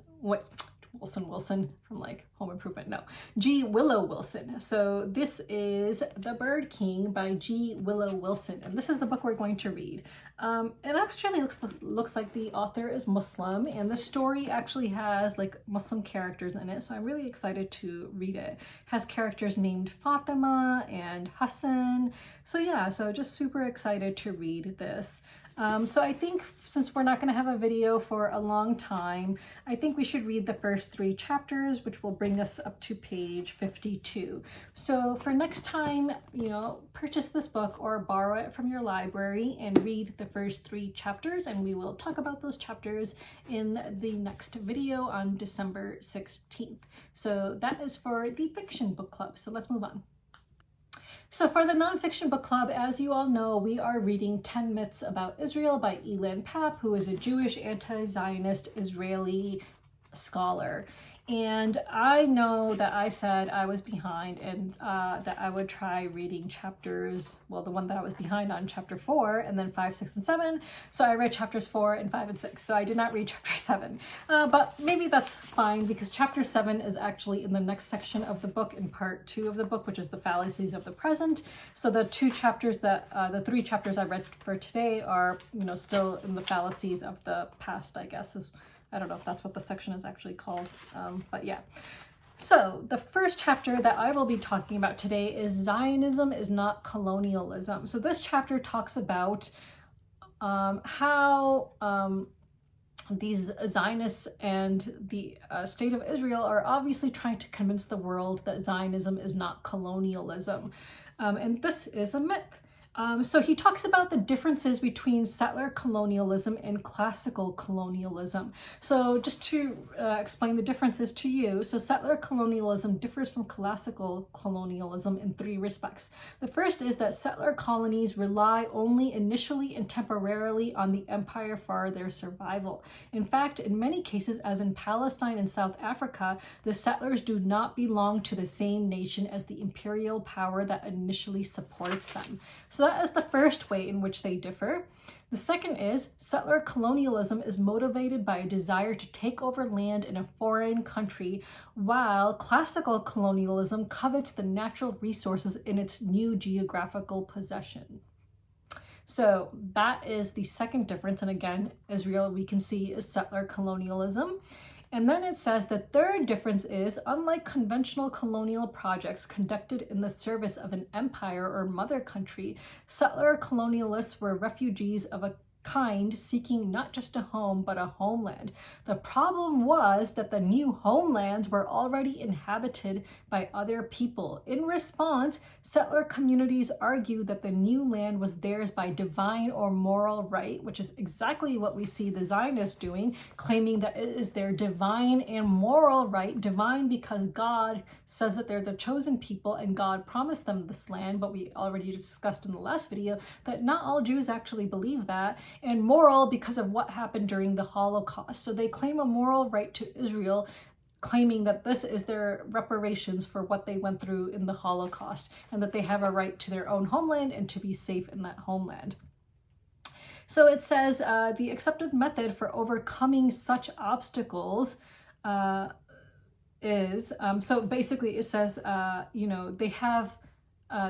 from like Home Improvement. No, G. Willow Wilson. So this is The Bird King by G. Willow Wilson, and this is the book we're going to read. It actually looks like the author is Muslim, and the story actually has like Muslim characters in it, so I'm really excited to read it. It has characters named Fatima and Hassan. So yeah, so just super excited to read this. So I think since we're not going to have a video for a long time, I think we should read the first 3 chapters, which will bring us up to page 52. So for next time, purchase this book or borrow it from your library and read the first 3 chapters, and we will talk about those chapters in the next video on December 16th. So that is for the fiction book club. So let's move on. So for the nonfiction book club, as you all know, we are reading 10 Myths About Israel by Elan Papp, who is a Jewish anti-Zionist Israeli scholar. And I know that I said I was behind and that I would try reading chapters, well, the one that I was behind on, chapter 4, and then 5, 6, and 7. So I read chapters 4 and 5 and 6. So I did not read chapter 7. But maybe that's fine because chapter 7 is actually in the next section of the book, in part 2 of the book, which is the fallacies of the present. So the 3 chapters I read for today are, still in the fallacies of the past, I guess, I don't know if that's what the section is actually called, but yeah. So the first chapter that I will be talking about today is Zionism is Not Colonialism. So this chapter talks about how these Zionists and the state of Israel are obviously trying to convince the world that Zionism is not colonialism. And this is a myth. So he talks about the differences between settler colonialism and classical colonialism. So just to explain the differences to you, so settler colonialism differs from classical colonialism in 3 respects. The first is that settler colonies rely only initially and temporarily on the empire for their survival. In fact, in many cases, as in Palestine and South Africa, the settlers do not belong to the same nation as the imperial power that initially supports them. So that is the first way in which they differ. The second is settler colonialism is motivated by a desire to take over land in a foreign country, while classical colonialism covets the natural resources in its new geographical possession. So that is the second difference. And again, Israel, we can see, is settler colonialism. And then it says the third difference is, unlike conventional colonial projects conducted in the service of an empire or mother country, settler colonialists were refugees of a kind seeking not just a home but a homeland. The problem was that the new homelands were already inhabited by other people. In response, settler communities argued that the new land was theirs by divine or moral right, which is exactly what we see the Zionists doing, claiming that it is their divine and moral right. Divine because God says that they're the chosen people and God promised them this land, but we already discussed in the last video that not all Jews actually believe that. And moral because of what happened during the Holocaust. So they claim a moral right to Israel, claiming that this is their reparations for what they went through in the Holocaust, and that they have a right to their own homeland and to be safe in that homeland. So it says the accepted method for overcoming such obstacles is, so basically it says,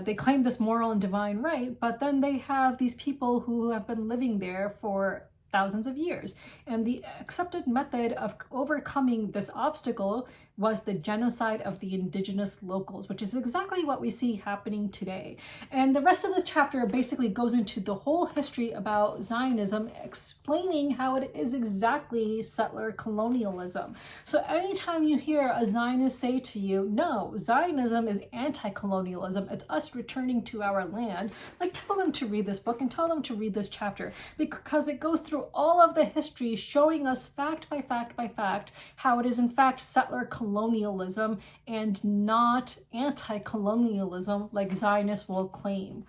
they claim this moral and divine right, but then they have these people who have been living there for thousands of years. And the accepted method of overcoming this obstacle was the genocide of the indigenous locals, which is exactly what we see happening today. And the rest of this chapter basically goes into the whole history about Zionism, explaining how it is exactly settler colonialism. So anytime you hear a Zionist say to you, no, Zionism is anti-colonialism, it's us returning to our land, like, tell them to read this book and tell them to read this chapter, because it goes through all of the history showing us fact by fact by fact how it is in fact settler colonialism and not anti-colonialism like Zionists will claim.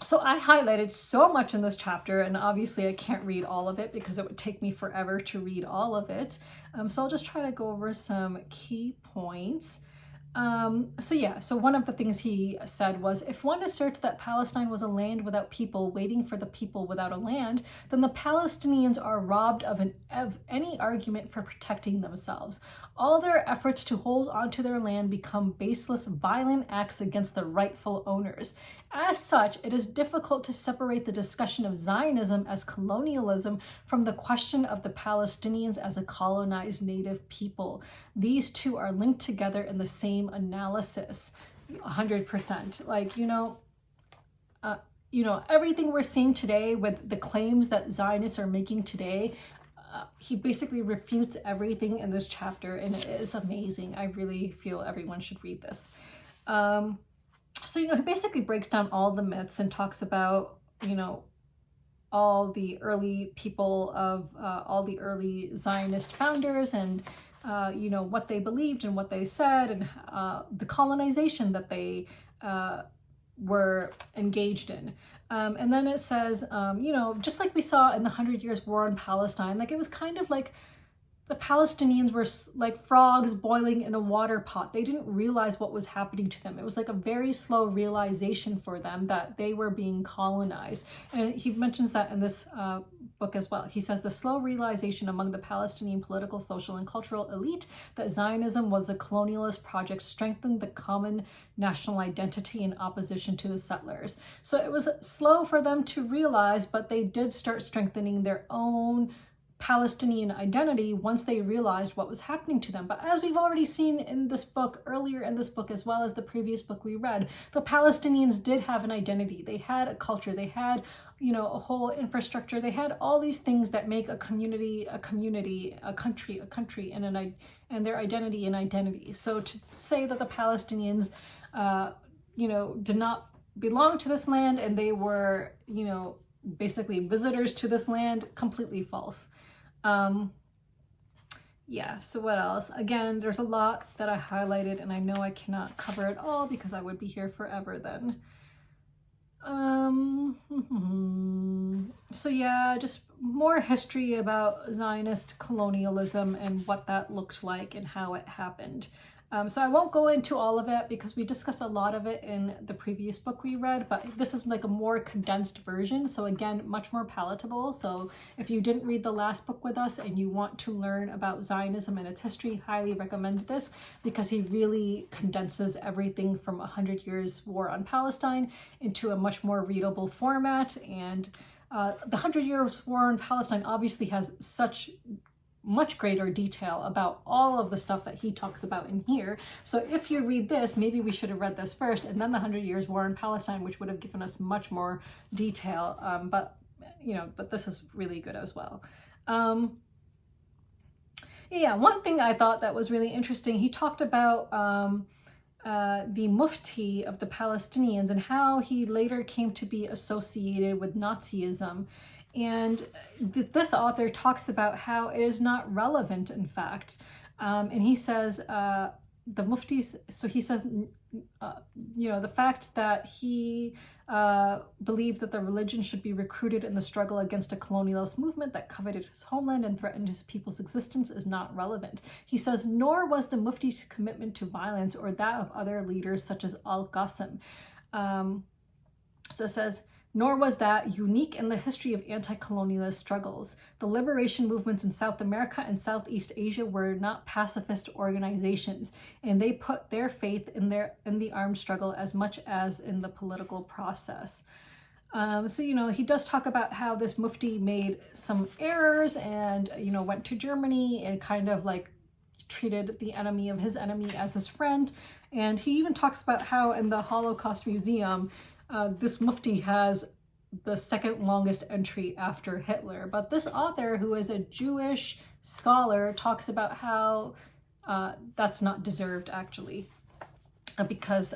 So I highlighted so much in this chapter, and obviously I can't read all of it because it would take me forever to read all of it. So I'll just try to go over some key points. So one of the things he said was, if one asserts that Palestine was a land without people waiting for the people without a land, then the Palestinians are robbed of any argument for protecting themselves. All their efforts to hold onto their land become baseless, violent acts against the rightful owners. As such, it is difficult to separate the discussion of Zionism as colonialism from the question of the Palestinians as a colonized native people. These two are linked together in the same analysis, 100%. Like, everything we're seeing today with the claims that Zionists are making today, he basically refutes everything in this chapter, and it is amazing. I really feel everyone should read this. So, he basically breaks down all the myths and talks about, all the early people of all the early Zionist founders and, what they believed and what they said, and the colonization that they were engaged in. And then it says, just like we saw in the 100 Years' War on Palestine, like, it was kind of like the Palestinians were like frogs boiling in a water pot. They didn't realize what was happening to them. It was like a very slow realization for them that they were being colonized. And he mentions that in this book as well. He says the slow realization among the Palestinian political, social, and cultural elite that Zionism was a colonialist project strengthened the common national identity in opposition to the settlers. So it was slow for them to realize, but they did start strengthening their own Palestinian identity once they realized what was happening to them. But as we've already seen in this book, earlier in this book, as well as the previous book we read, the Palestinians did have an identity. They had a culture. They had, a whole infrastructure. They had all these things that make a community, a country, and their identity an identity. So to say that the Palestinians, did not belong to this land and they were, basically visitors to this land, completely false. So what else? Again, there's a lot that I highlighted, and I know I cannot cover it all because I would be here forever then. Just more history about Zionist colonialism and what that looked like and how it happened. So I won't go into all of it because we discussed a lot of it in the previous book we read, but this is like a more condensed version. So again, much more palatable. So if you didn't read the last book with us and you want to learn about Zionism and its history, highly recommend this because he really condenses everything from 100 Years' War on Palestine into a much more readable format. And the 100 Years' War on Palestine obviously has such much greater detail about all of the stuff that he talks about in here. So if you read this, maybe we should have read this first and then the 100 Years' War in Palestine, which would have given us much more detail. But this is really good as well. One thing I thought that was really interesting, he talked about the Mufti of the Palestinians and how he later came to be associated with Nazism. And this author talks about how it is not relevant, in fact. And he says, the Muftis, so he says, the fact that he believes that the religion should be recruited in the struggle against a colonialist movement that coveted his homeland and threatened his people's existence is not relevant. He says, nor was the Mufti's commitment to violence or that of other leaders such as Al-Qasim. So it says, nor was that unique in the history of anti-colonialist struggles. The liberation movements in South America and Southeast Asia were not pacifist organizations, and they put their faith in the armed struggle as much as in the political process. So, he does talk about how this Mufti made some errors and, went to Germany and kind of like treated the enemy of his enemy as his friend. And he even talks about how in the Holocaust Museum, this Mufti has the second longest entry after Hitler. But this author, who is a Jewish scholar, talks about how that's not deserved, actually, because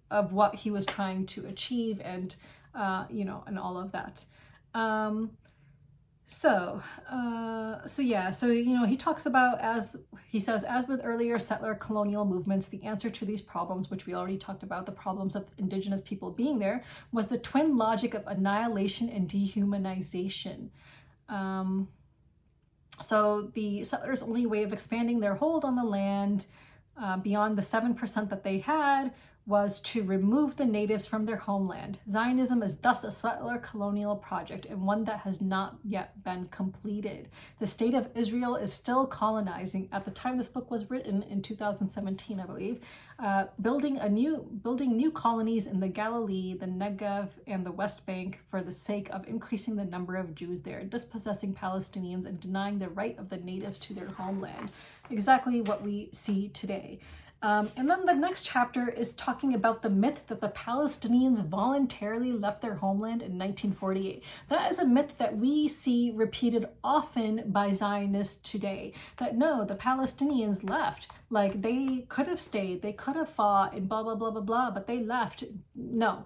of what he was trying to achieve and, and all of that. So he talks about, as he says, as with earlier settler colonial movements, the answer to these problems, which we already talked about, the problems of indigenous people being there, was the twin logic of annihilation and dehumanization. So the settlers' only way of expanding their hold on the land beyond the 7% that they had was to remove the natives from their homeland. Zionism is thus a settler colonial project, and one that has not yet been completed. The state of Israel is still colonizing. At the time this book was written, in 2017, I believe, building new colonies in the Galilee, the Negev, and the West Bank for the sake of increasing the number of Jews there, dispossessing Palestinians, and denying the right of the natives to their homeland. Exactly what we see today. And then the next chapter is talking about the myth that the Palestinians voluntarily left their homeland in 1948. That is a myth that we see repeated often by Zionists today, that no, the Palestinians left. Like, they could have stayed, they could have fought, and blah, blah, blah, blah, blah, but they left. No.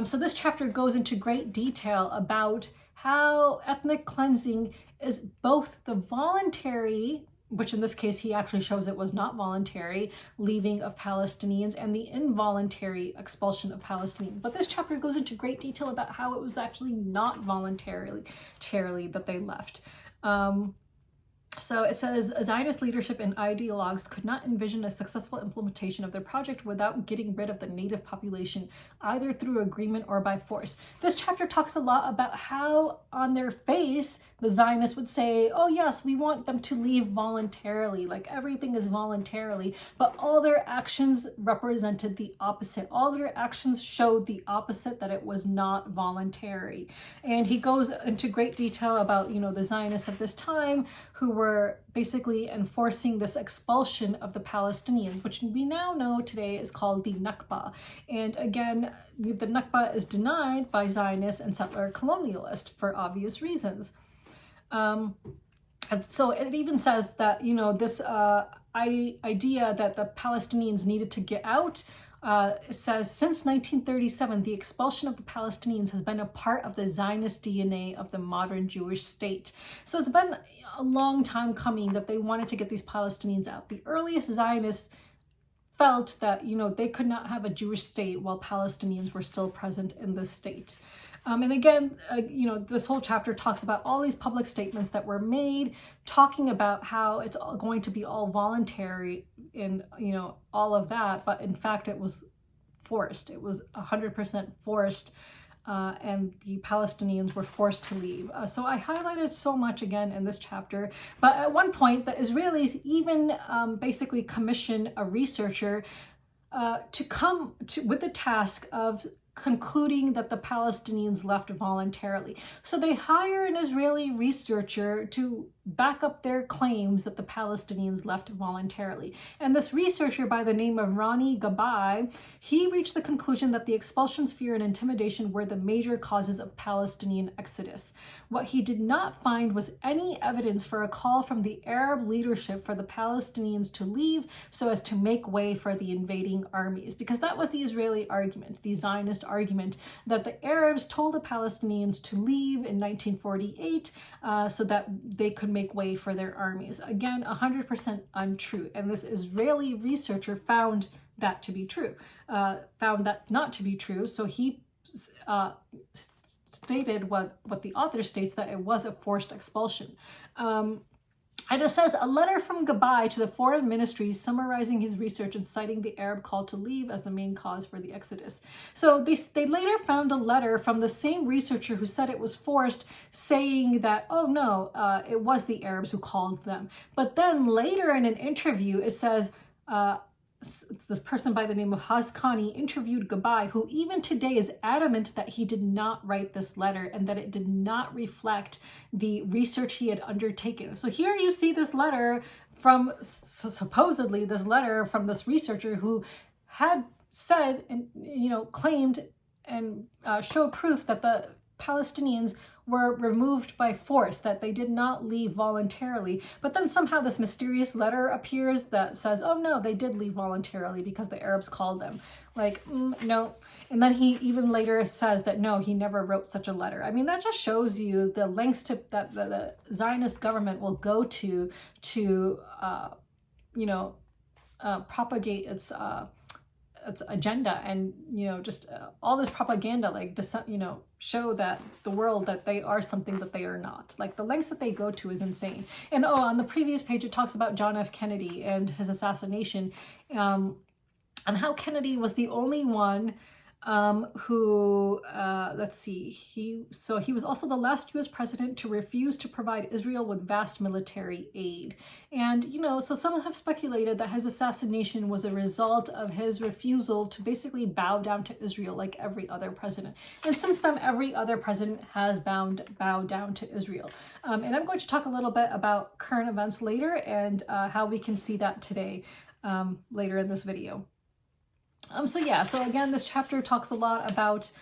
So this chapter goes into great detail about how ethnic cleansing is both the voluntary, which in this case he actually shows it was not voluntary, leaving of Palestinians, and the involuntary expulsion of Palestinians. But this chapter goes into great detail about how it was actually not voluntarily that they left. So it says, Zionist leadership and ideologues could not envision a successful implementation of their project without getting rid of the native population, either through agreement or by force. This chapter talks a lot about how, on their face, the Zionists would say, oh yes, we want them to leave voluntarily, like everything is voluntarily, but all their actions represented the opposite. All their actions showed the opposite, that it was not voluntary. And he goes into great detail about, the Zionists of this time who were basically enforcing this expulsion of the Palestinians, which we now know today is called the Nakba. And again, the Nakba is denied by Zionists and settler colonialists for obvious reasons. And so it even says that, this idea that the Palestinians needed to get out, it says, since 1937, the expulsion of the Palestinians has been a part of the Zionist DNA of the modern Jewish state. So it's been a long time coming that they wanted to get these Palestinians out. The earliest Zionists felt that, they could not have a Jewish state while Palestinians were still present in the state. And again, this whole chapter talks about all these public statements that were made, talking about how it's all going to be all voluntary and, all of that. But in fact, it was forced. It was 100% forced. And the Palestinians were forced to leave. So I highlighted so much again in this chapter. But at one point, the Israelis even basically commissioned a researcher to come with the task of concluding that the Palestinians left voluntarily. So they hire an Israeli researcher to back up their claims that the Palestinians left voluntarily. And this researcher by the name of Ronnie Gabai, he reached the conclusion that the expulsions, fear, and intimidation were the major causes of Palestinian exodus. What he did not find was any evidence for a call from the Arab leadership for the Palestinians to leave so as to make way for the invading armies, because that was the Israeli argument, the Zionist argument, that the Arabs told the Palestinians to leave in 1948 so that they could make way for their armies. Again, 100% untrue. And this Israeli researcher found that to be true, found that not to be true. So he stated what the author states, that it was a forced expulsion. And it says, a letter from Gabai to the foreign ministries summarizing his research and citing the Arab call to leave as the main cause for the exodus. So they later found a letter from the same researcher who said it was forced, saying that, oh no, it was the Arabs who called them. But then later in an interview, it says, it's this person by the name of Hazkani interviewed Gabai, who even today is adamant that he did not write this letter and that it did not reflect the research he had undertaken. So here you see this letter from, supposedly this letter from this researcher who had said and, claimed and showed proof that the Palestinians were removed by force, that they did not leave voluntarily. But then somehow this mysterious letter appears that says, oh no, they did leave voluntarily because the Arabs called them. Like, no. And then he even later says that no, he never wrote such a letter. I mean, that just shows you the lengths that the Zionist government will go to propagate its agenda, and just all this propaganda, like show that the world that they are something that they are not. Like the lengths that they go to is insane. And on the previous page it talks about John F. Kennedy and his assassination, and how Kennedy was the only one who let's see, he was also the last US president to refuse to provide Israel with vast military aid. And so some have speculated that his assassination was a result of his refusal to basically bow down to Israel like every other president. And since then, every other president has bowed down to Israel. And I'm going to talk a little bit about current events later, and how we can see that today later in this video. So again, this chapter talks a lot about,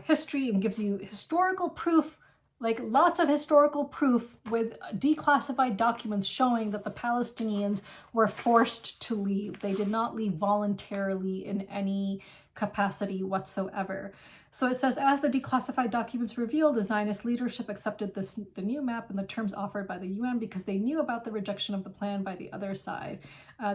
history, and gives you historical proof, like lots of historical proof with declassified documents showing that the Palestinians were forced to leave. They did not leave voluntarily in any capacity whatsoever. So it says, as the declassified documents reveal, the Zionist leadership accepted the new map and the terms offered by the UN because they knew about the rejection of the plan by the other side.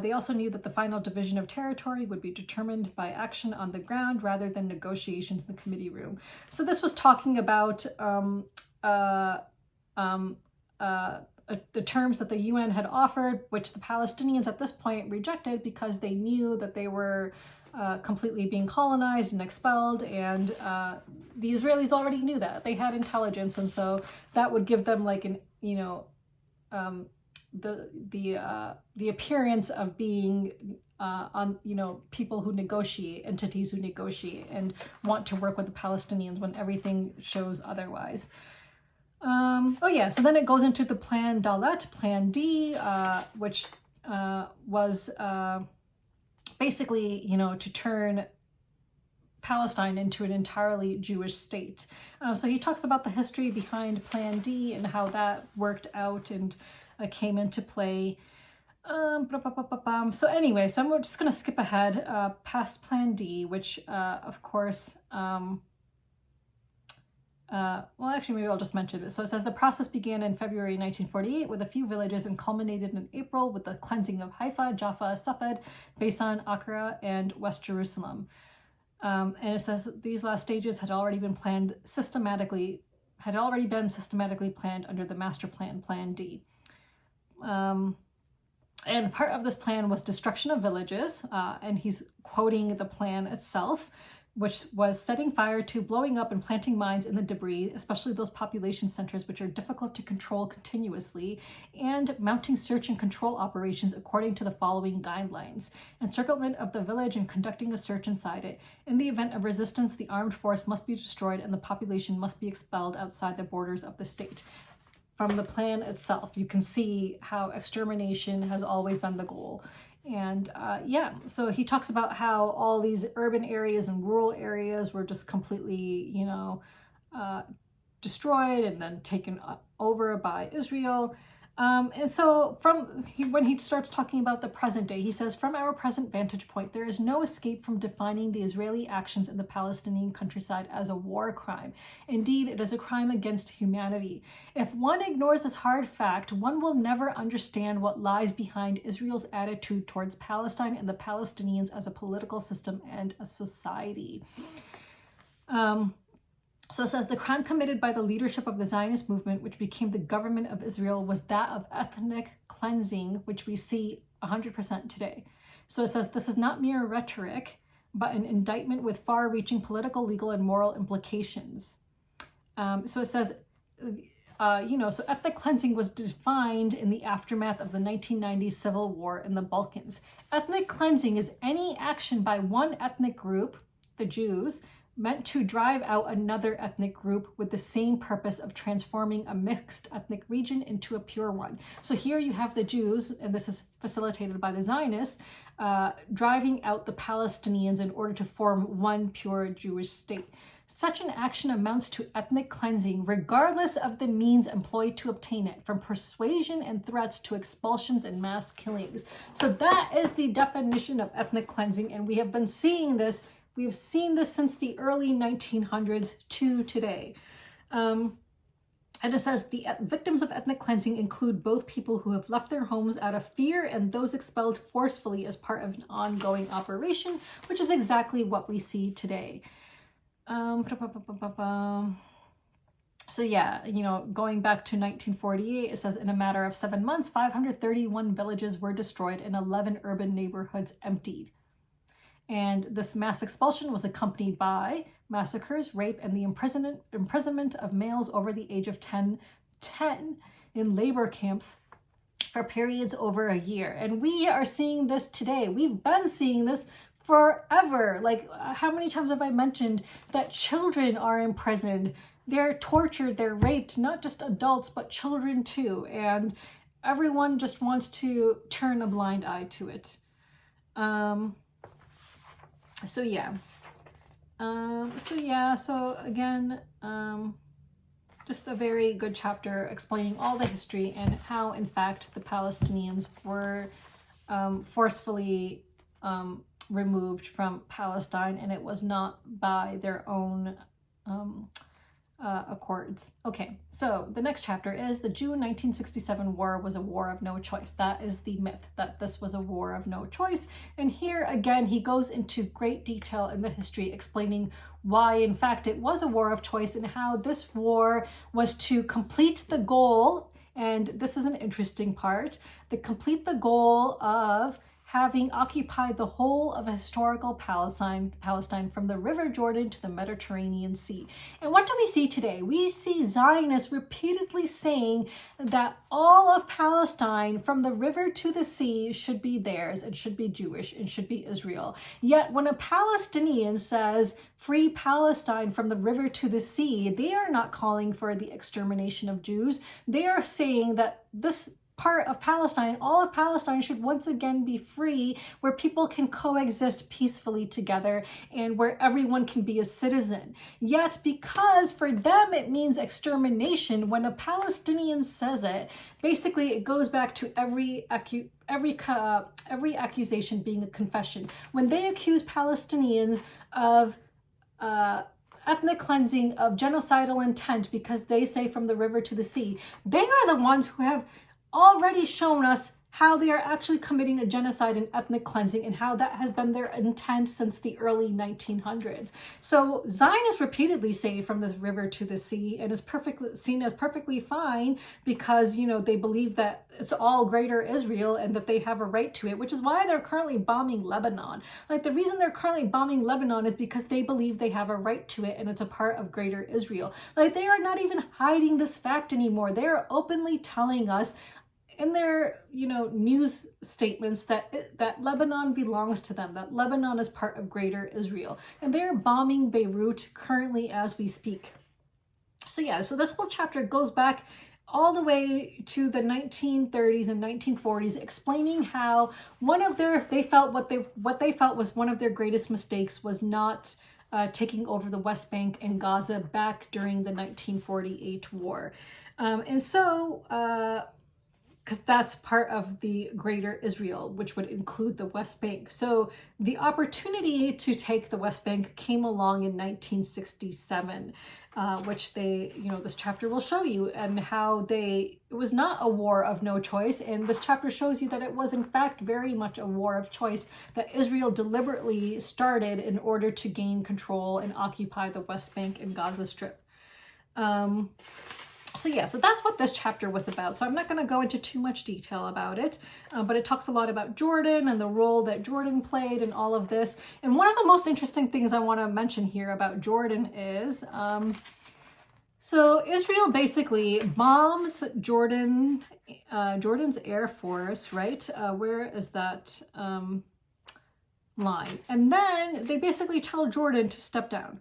They also knew that the final division of territory would be determined by action on the ground rather than negotiations in the committee room. So this was talking about the terms that the UN had offered, which the Palestinians at this point rejected because they knew that they were completely being colonized and expelled, and the Israelis already knew that. They had intelligence, and so that would give them like an the appearance of being on people who negotiate, entities who negotiate and want to work with the Palestinians when everything shows otherwise. So then it goes into the Plan Dalet, Plan D, which was basically, to turn Palestine into an entirely Jewish state. So he talks about the history behind Plan D and how that worked out and came into play. So anyway, so I'm just going to skip ahead past Plan D, which of course, maybe I'll just mention it. So it says the process began in February 1948 with a few villages and culminated in April with the cleansing of Haifa, Jaffa, Safed, Beisan, Akra, and West Jerusalem. And it says these last stages had already been systematically planned under the master plan, Plan D. And part of this plan was destruction of villages, and he's quoting the plan itself, which was setting fire to, blowing up, and planting mines in the debris, especially those population centers which are difficult to control continuously, and mounting search and control operations according to the following guidelines. Encirclement of the village and conducting a search inside it. In the event of resistance, the armed force must be destroyed and the population must be expelled outside the borders of the state. From the plan itself, you can see how extermination has always been the goal. And so he talks about how all these urban areas and rural areas were just completely, destroyed and then taken over by Israel. And so when he starts talking about the present day, he says, from our present vantage point, there is no escape from defining the Israeli actions in the Palestinian countryside as a war crime. Indeed, it is a crime against humanity. If one ignores this hard fact, one will never understand what lies behind Israel's attitude towards Palestine and the Palestinians as a political system and a society. So it says the crime committed by the leadership of the Zionist movement, which became the government of Israel, was that of ethnic cleansing, which we see 100% today. So it says this is not mere rhetoric, but an indictment with far-reaching political, legal, and moral implications. So it says So ethnic cleansing was defined in the aftermath of the 1990 civil war in the Balkans. Ethnic cleansing is any action by one ethnic group, the Jews, meant to drive out another ethnic group with the same purpose of transforming a mixed ethnic region into a pure one. So here you have the Jews, and this is facilitated by the Zionists, driving out the Palestinians in order to form one pure Jewish state. Such an action amounts to ethnic cleansing, regardless of the means employed to obtain it, from persuasion and threats to expulsions and mass killings. So that is the definition of ethnic cleansing, and we have been seeing this. We've seen this since the early 1900s to today. And it says the victims of ethnic cleansing include both people who have left their homes out of fear and those expelled forcefully as part of an ongoing operation, which is exactly what we see today. So yeah, going back to 1948, it says in a matter of 7 months, 531 villages were destroyed and 11 urban neighborhoods emptied. And this mass expulsion was accompanied by massacres, rape, and the imprisonment of males over the age of 10 in labor camps for periods over a year. And we are seeing this today. We've been seeing this forever. Like, how many times have I mentioned that children are imprisoned? They're tortured, they're raped, not just adults, but children too. And everyone just wants to turn a blind eye to it. So again, just a very good chapter explaining all the history and how, in fact, the Palestinians were forcefully removed from Palestine, and it was not by their own accords. Okay, so the next chapter is the June 1967 war was a war of no choice. That is the myth, that this was a war of no choice. And here again, he goes into great detail in the history explaining why, in fact, it was a war of choice and how this war was to complete the goal. And this is an interesting part, to complete the goal of having occupied the whole of historical Palestine from the River Jordan to the Mediterranean Sea. And what do we see today? We see Zionists repeatedly saying that all of Palestine from the river to the sea should be theirs, it should be Jewish, it should be Israel. Yet when a Palestinian says free Palestine from the river to the sea, they are not calling for the extermination of Jews. They are saying that this part of Palestine, all of Palestine, should once again be free, where people can coexist peacefully together and where everyone can be a citizen. Yet, because for them it means extermination, when a Palestinian says it, basically it goes back to every accusation being a confession. When they accuse Palestinians of ethnic cleansing, of genocidal intent, because they say from the river to the sea, they are the ones who have already shown us how they are actually committing a genocide and ethnic cleansing, and how that has been their intent since the early 1900s. So Zionists repeatedly say from this river to the sea, and is seen as perfectly fine because, they believe that it's all greater Israel and that they have a right to it, which is why they're currently bombing Lebanon. Like, the reason they're currently bombing Lebanon is because they believe they have a right to it and it's a part of greater Israel. Like, they are not even hiding this fact anymore. They are openly telling us in their, news statements that Lebanon belongs to them, that Lebanon is part of greater Israel. And they're bombing Beirut currently as we speak. So this whole chapter goes back all the way to the 1930s and 1940s, explaining how what they felt was one of their greatest mistakes was not taking over the West Bank and Gaza back during the 1948 war. Because that's part of the greater Israel, which would include the West Bank. So the opportunity to take the West Bank came along in 1967, which this chapter will show you, and how it was not a war of no choice. And this chapter shows you that it was in fact very much a war of choice that Israel deliberately started in order to gain control and occupy the West Bank and Gaza Strip. So that's what this chapter was about. So I'm not going to go into too much detail about it, but it talks a lot about Jordan and the role that Jordan played in all of this. And one of the most interesting things I want to mention here about Jordan is So Israel basically bombs Jordan's Air Force, right? Where is that line? And then they basically tell Jordan to step down.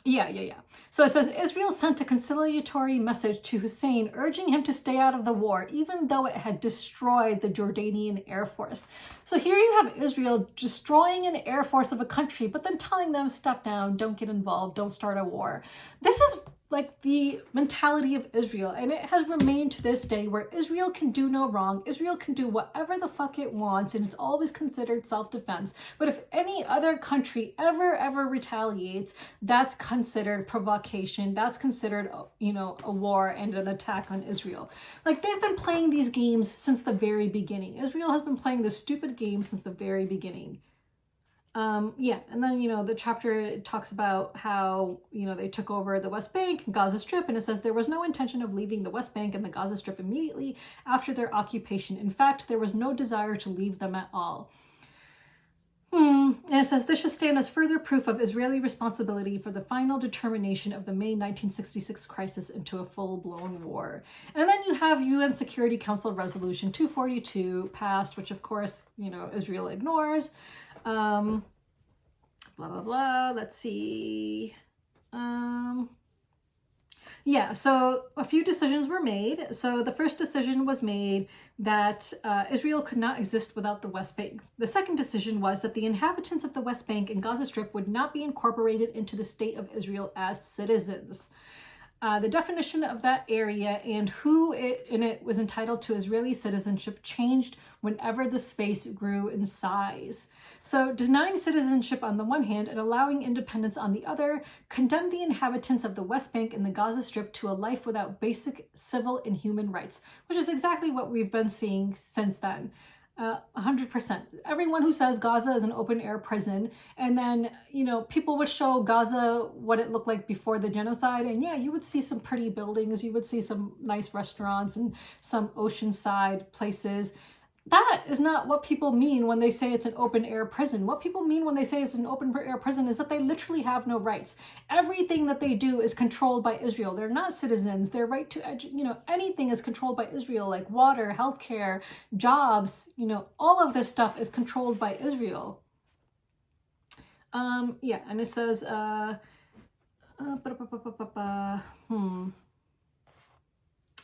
Yeah. So it says Israel sent a conciliatory message to Hussein urging him to stay out of the war, even though it had destroyed the Jordanian Air Force. So here you have Israel destroying an air force of a country, but then telling them step down, don't get involved, don't start a war. This is like the mentality of Israel, and it has remained to this day where Israel can do no wrong. Israel can do whatever the fuck it wants, and it's always considered self-defense. But if any other country ever retaliates, that's considered provocation. That's considered, you know, a war and an attack on Israel. Like, they've been playing these games since the very beginning. Israel has been playing this stupid game since the very beginning. Yeah, and then, you know, the chapter talks about how, you know, they took over the West Bank and Gaza Strip, and it says there was no intention of leaving the West Bank and the Gaza Strip immediately after their occupation. In fact, there was no desire to leave them at all. And it says this should stand as further proof of Israeli responsibility for the final determination of the May 1966 crisis into a full-blown war. And then you have UN Security Council Resolution 242 passed, which of course, you know, Israel ignores. Blah, blah, blah. Let's see. Yeah, so a few decisions were made. So the first decision was made that Israel could not exist without the West Bank. The second decision was that the inhabitants of the West Bank and Gaza Strip would not be incorporated into the state of Israel as citizens. The definition of that area and who in it was entitled to Israeli citizenship changed whenever the space grew in size. So denying citizenship on the one hand and allowing independence on the other condemned the inhabitants of the West Bank and the Gaza Strip to a life without basic civil and human rights, which is exactly what we've been seeing since then. 100%. Everyone who says Gaza is an open air prison, and then, you know, people would show Gaza what it looked like before the genocide, and yeah, you would see some pretty buildings, you would see some nice restaurants and some oceanside places. That is not what people mean when they say it's an open air prison. What people mean when they say it's an open air prison is that they literally have no rights. Everything that they do is controlled by Israel. They're not citizens. Their right to, you know, anything is controlled by Israel, like water, healthcare, jobs, you know, all of this stuff is controlled by Israel. Yeah, and it says,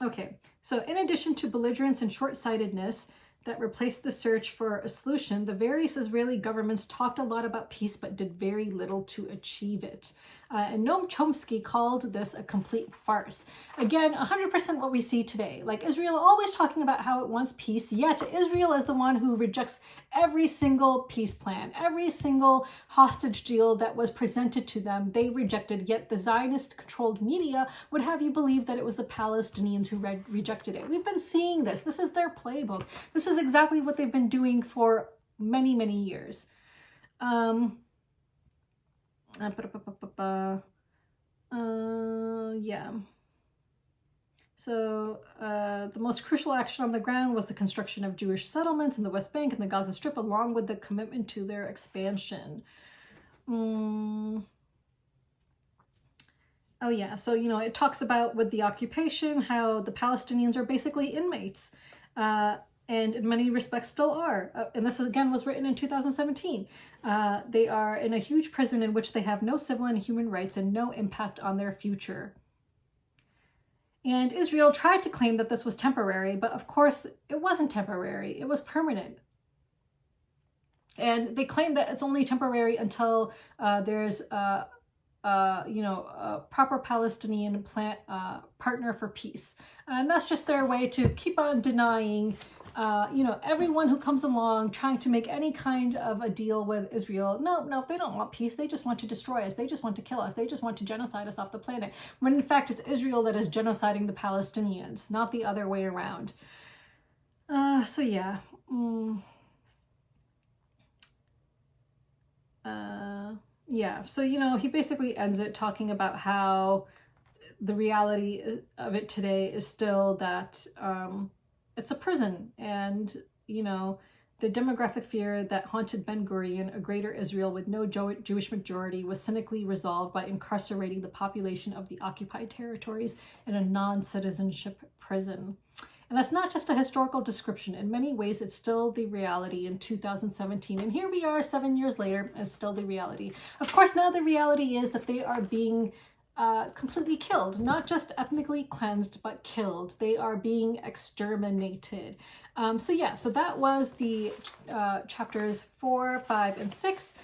Okay, so in addition to belligerence and short-sightedness that replaced the search for a solution, the various Israeli governments talked a lot about peace but did very little to achieve it. And Noam Chomsky called this a complete farce. Again, 100% what we see today. Like, Israel always talking about how it wants peace, yet Israel is the one who rejects every single peace plan, every single hostage deal that was presented to them, they rejected, yet the Zionist-controlled media would have you believe that it was the Palestinians who rejected it. We've been seeing this. This is their playbook. This is exactly what they've been doing for many, many years. Yeah. So the most crucial action on the ground was the construction of Jewish settlements in the West Bank and the Gaza Strip, along with the commitment to their expansion. Oh yeah, so, you know, it talks about with the occupation how the Palestinians are basically inmates. And in many respects still are. And this, again, was written in 2017. They are in a huge prison in which they have no civil and human rights and no impact on their future. And Israel tried to claim that this was temporary, but of course it wasn't temporary. It was permanent. And they claim that it's only temporary until there's a proper Palestinian partner for peace. And that's just their way to keep on denying everyone who comes along trying to make any kind of a deal with Israel. No, they don't want peace. They just want to destroy us. They just want to kill us. They just want to genocide us off the planet. When in fact, it's Israel that is genociding the Palestinians, not the other way around. So yeah. Yeah, so, you know, he basically ends it talking about how the reality of it today is still that it's a prison, and, you know, The demographic fear that haunted Ben-Gurion, a greater Israel with no Jewish majority, was cynically resolved by incarcerating the population of the occupied territories in a non-citizenship prison. And that's not just a historical description. In many ways, it's still the reality in 2017. And here we are 7 years later, and it's still the reality. Of course, now the reality is that they are being completely killed, not just ethnically cleansed, but killed. They are being exterminated. So that was the chapters 4, 5, and 6.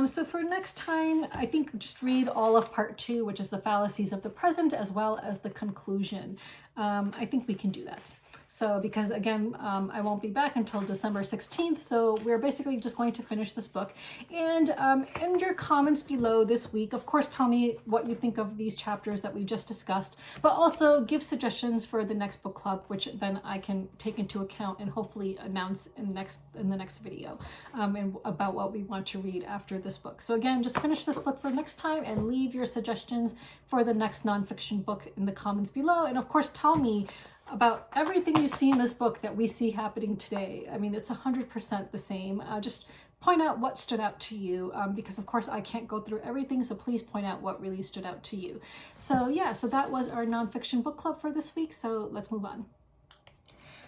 So for next time, I think just read all of part 2, which is the fallacies of the present, as well as the conclusion. I think we can do that. So because again, I won't be back until December 16th. So we're basically just going to finish this book. And in your comments below this week, of course, tell me what you think of these chapters that we just discussed, but also give suggestions for the next book club, which then I can take into account and hopefully announce in the next video and about what we want to read after this book. So again, just finish this book for next time and leave your suggestions for the next nonfiction book in the comments below. And of course, tell me about everything you see in this book that we see happening today. I mean, it's 100% the same. Just point out what stood out to you, because of course I can't go through everything, so please point out what really stood out to you. So yeah, so that was our nonfiction book club for this week, so let's move on.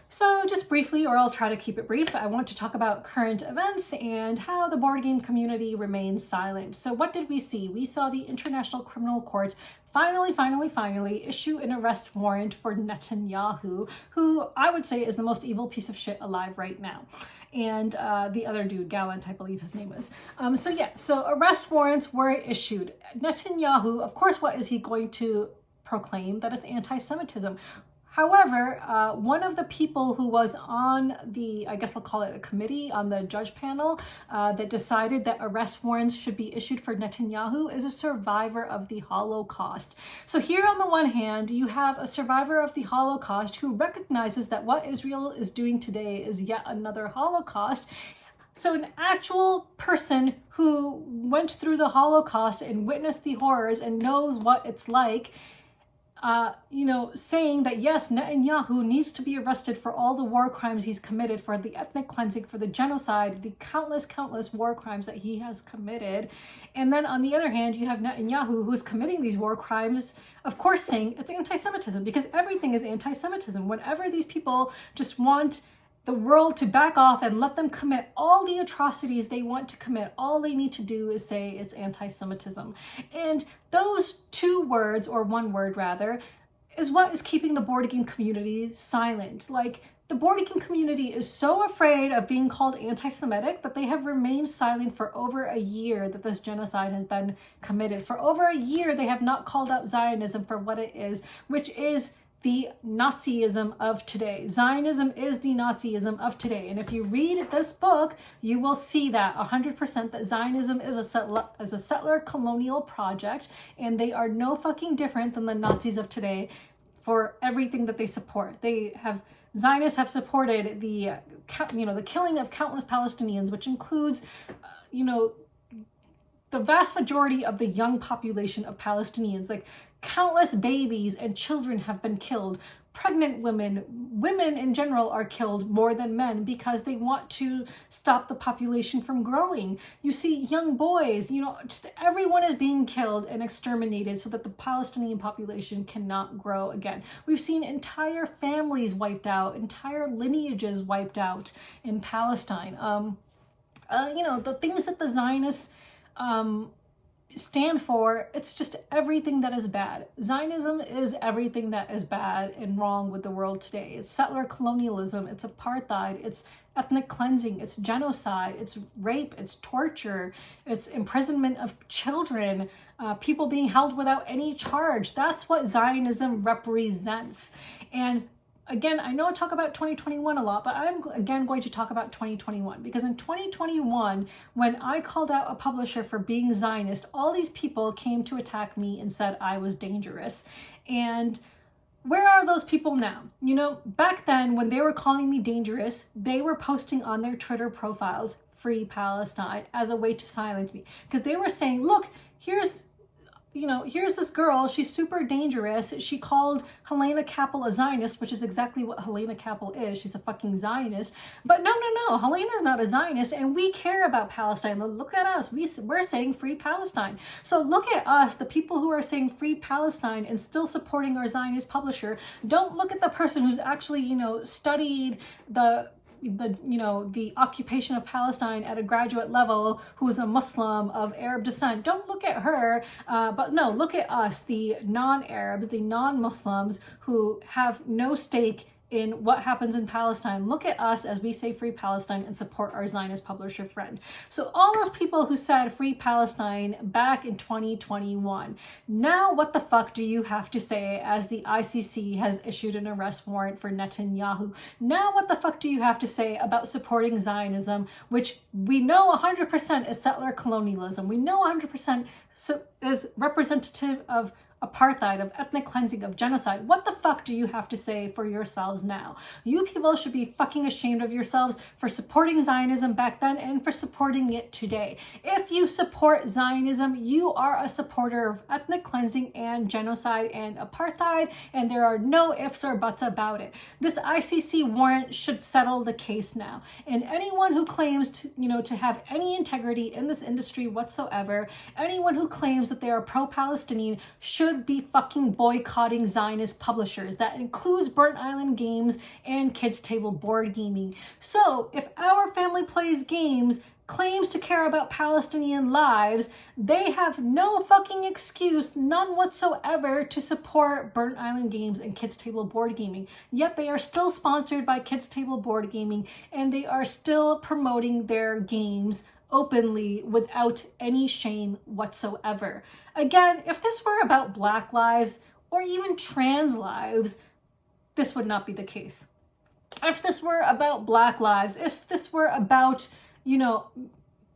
So just briefly, or I'll try to keep it brief, I want to talk about current events and how the board game community remains silent. So what did we see? We saw the International Criminal Court finally issue an arrest warrant for Netanyahu, who I would say is the most evil piece of shit alive right now. And the other dude, Gallant, I believe his name is. So arrest warrants were issued. Netanyahu, of course, what is he going to proclaim? That it's anti-Semitism. However, one of the people who was on the, I guess I'll call it a committee on the judge panel that decided that arrest warrants should be issued for Netanyahu is a survivor of the Holocaust. So here on the one hand, you have a survivor of the Holocaust who recognizes that what Israel is doing today is yet another Holocaust. So an actual person who went through the Holocaust and witnessed the horrors and knows what it's like, saying that yes, Netanyahu needs to be arrested for all the war crimes he's committed, for the ethnic cleansing, for the genocide, the countless war crimes that he has committed. And then on the other hand, you have Netanyahu, who's committing these war crimes, of course saying it's anti-Semitism, because everything is anti-Semitism. Whenever these people just want the world to back off and let them commit all the atrocities they want to commit, all they need to do is say it's anti-Semitism. And those two words, or one word rather, is what is keeping the board game community silent. Like, the board game community is so afraid of being called anti-Semitic that they have remained silent for over a year that this genocide has been committed. For over a year, they have not called out Zionism for what it is, which is the Nazism of today. Zionism is the Nazism of today. And if you read this book, you will see that 100% that Zionism is a settler colonial project, and they are no fucking different than the Nazis of today for everything that they support. Zionists have supported the killing of countless Palestinians, which includes, the vast majority of the young population of Palestinians. Like, countless babies and children have been killed. Pregnant women in general are killed more than men because they want to stop the population from growing. You see young boys, just everyone is being killed and exterminated so that the Palestinian population cannot grow again. We've seen entire families wiped out, entire lineages wiped out in Palestine. The things that the Zionists stand for, it's just everything that is bad. Zionism is everything that is bad and wrong with the world today. It's settler colonialism, it's apartheid, it's ethnic cleansing, it's genocide, it's rape, it's torture, it's imprisonment of children, people being held without any charge. That's what Zionism represents. And again, I know I talk about 2021 a lot, but I'm again going to talk about 2021, because in 2021, when I called out a publisher for being Zionist, all these people came to attack me and said I was dangerous. And where are those people now? Back then when they were calling me dangerous, they were posting on their Twitter profiles, "Free Palestine," as a way to silence me, because they were saying, look, here's you know, here's this girl, she's super dangerous. She called Helena Kappel a Zionist, which is exactly what Helena Kappel is. She's a fucking Zionist. But no, Helena's not a Zionist, and we care about Palestine. Look at us. We're saying free Palestine. So look at us, the people who are saying free Palestine and still supporting our Zionist publisher. Don't look at the person who's actually, you know, studied the occupation of Palestine at a graduate level, who is a Muslim of Arab descent. Don't look at her, but no, look at us, the non-Arabs, the non-Muslims who have no stake in what happens in Palestine. Look at us as we say free Palestine and support our Zionist publisher friend. So all those people who said free Palestine back in 2021, now what the fuck do you have to say as the ICC has issued an arrest warrant for Netanyahu? Now what the fuck do you have to say about supporting Zionism, which we know 100% is settler colonialism. We know 100% is representative of apartheid, of ethnic cleansing, of genocide. What the fuck do you have to say for yourselves now? You people should be fucking ashamed of yourselves for supporting Zionism back then and for supporting it today. If you support Zionism, you are a supporter of ethnic cleansing and genocide and apartheid, and there are no ifs or buts about it. This ICC warrant should settle the case now. And anyone who claims to, to have any integrity in this industry whatsoever, anyone who claims that they are pro-Palestinian should be fucking boycotting Zionist publishers. That includes Burnt Island Games and Kids Table Board Gaming. So if Our Family Plays Games claims to care about Palestinian lives, they have no fucking excuse, none whatsoever, to support Burnt Island Games and Kids Table Board Gaming. Yet they are still sponsored by Kids Table Board Gaming, and they are still promoting their games openly without any shame whatsoever. Again, if this were about Black lives or even trans lives, this would not be the case. If this were about Black lives, if this were about,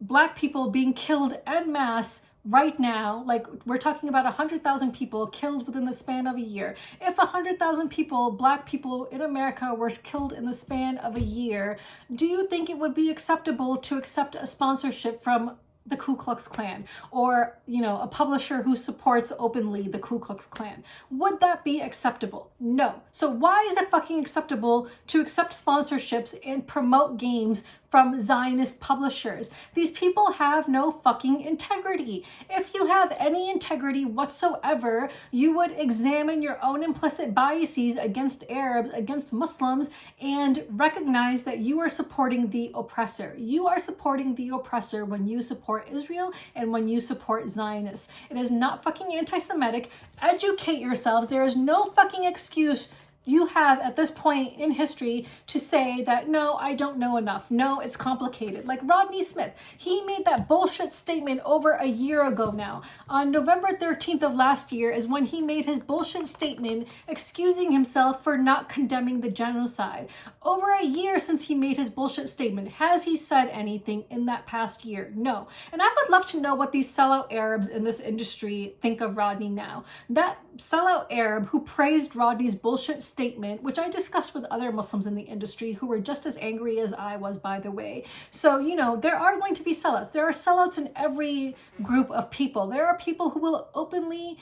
Black people being killed en masse right now, like we're talking about 100,000 people killed within the span of a year. If 100,000 people, Black people in America, were killed in the span of a year, do you think it would be acceptable to accept a sponsorship from the Ku Klux Klan, or, a publisher who supports openly the Ku Klux Klan? Would that be acceptable? No. So why is it fucking acceptable to accept sponsorships and promote games from Zionist publishers? These people have no fucking integrity. If you have any integrity whatsoever, you would examine your own implicit biases against Arabs, against Muslims, and recognize that you are supporting the oppressor. You are supporting the oppressor when you support Israel and when you support Zionists. It is not fucking anti-Semitic. Educate yourselves. There is no fucking excuse you have at this point in history to say that, no, I don't know enough. No, it's complicated. Like Rodney Smith, he made that bullshit statement over a year ago now. On November 13th of last year is when he made his bullshit statement excusing himself for not condemning the genocide. Over a year since he made his bullshit statement. Has he said anything in that past year? No. And I would love to know what these sellout Arabs in this industry think of Rodney now. That sellout Arab who praised Rodney's bullshit statement, which I discussed with other Muslims in the industry who were just as angry as I was, by the way. So, there are going to be sellouts. There are sellouts in every group of people. There are people who will openly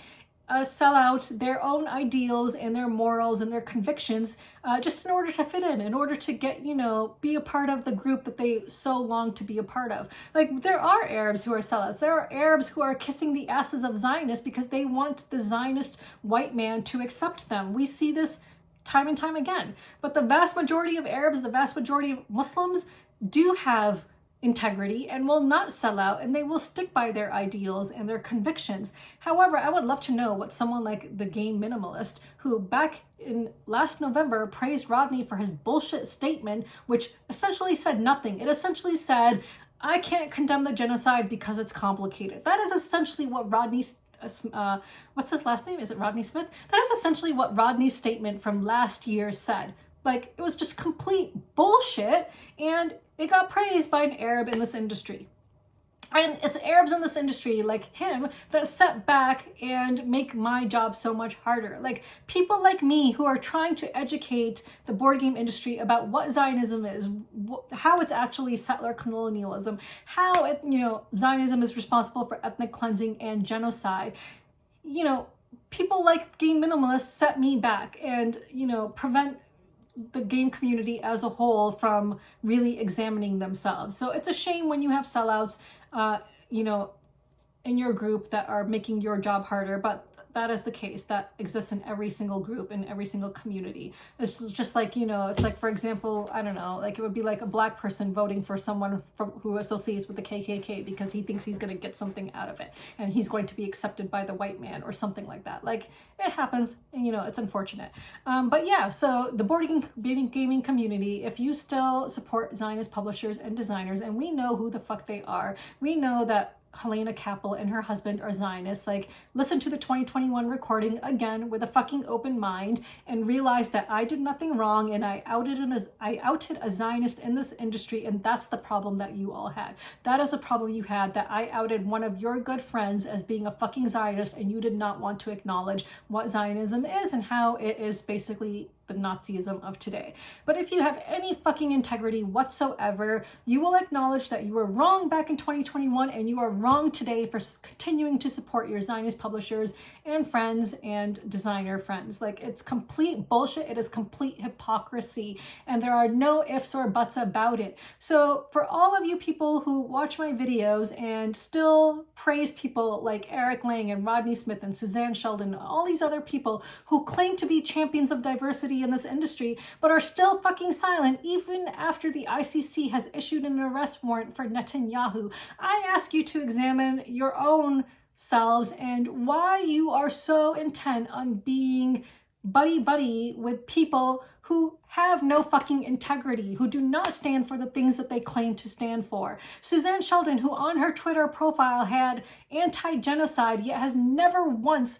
sell out their own ideals and their morals and their convictions just in order to fit in order to get, be a part of the group that they so long to be a part of. Like, there are Arabs who are sellouts. There are Arabs who are kissing the asses of Zionists because they want the Zionist white man to accept them. We see this time and time again. But the vast majority of Arabs, the vast majority of Muslims do have integrity and will not sell out, and they will stick by their ideals and their convictions. However, I would love to know what someone like the Game Minimalist, who back in last November praised Rodney for his bullshit statement, which essentially said nothing. It essentially said, I can't condemn the genocide because it's complicated. That is essentially what Rodney's what's his last name? Is it Rodney Smith? That is essentially what Rodney's statement from last year said. Like, it was just complete bullshit, and it got praised by an Arab in this industry. And it's Arabs in this industry like him that set back and make my job so much harder. Like, people like me who are trying to educate the board game industry about what Zionism is, how it's actually settler colonialism, how Zionism is responsible for ethnic cleansing and genocide. you know, people like game minimalists set me back and, you know, prevent the game community as a whole from really examining themselves. So it's a shame when you have sellouts, you know, in your group that are making your job harder, but that is the case. That exists in every single group, in every single community. It's just like, you know, it's like, for example, I don't know, like it would be like a black person voting for someone who associates with the KKK because he thinks he's going to get something out of it and he's going to be accepted by the white man or something like that. Like, it happens, and, you know, it's unfortunate. But yeah, so the board gaming community, if you still support Zionist publishers and designers, and we know who the fuck they are, we know that Helena Kappel and her husband are Zionists. Like, listen to the 2021 recording again with a fucking open mind and realize that I did nothing wrong and I outed a Zionist in this industry, and that's the problem that you all had. That is a problem you had, that I outed one of your good friends as being a fucking Zionist and you did not want to acknowledge what Zionism is and how it is basically the Nazism of today. But if you have any fucking integrity whatsoever, you will acknowledge that you were wrong back in 2021 and you are wrong today for continuing to support your Zionist publishers and friends and designer friends. Like, it's complete bullshit. It is complete hypocrisy, and there are no ifs or buts about it. So for all of you people who watch my videos and still praise people like Eric Lang and Rodney Smith and Suzanne Sheldon and all these other people who claim to be champions of diversity in this industry, but are still fucking silent even after the ICC has issued an arrest warrant for Netanyahu, I ask you to examine your own selves and why you are so intent on being buddy-buddy with people who have no fucking integrity, who do not stand for the things that they claim to stand for. Suzanne Sheldon, who on her Twitter profile had anti-genocide, yet has never once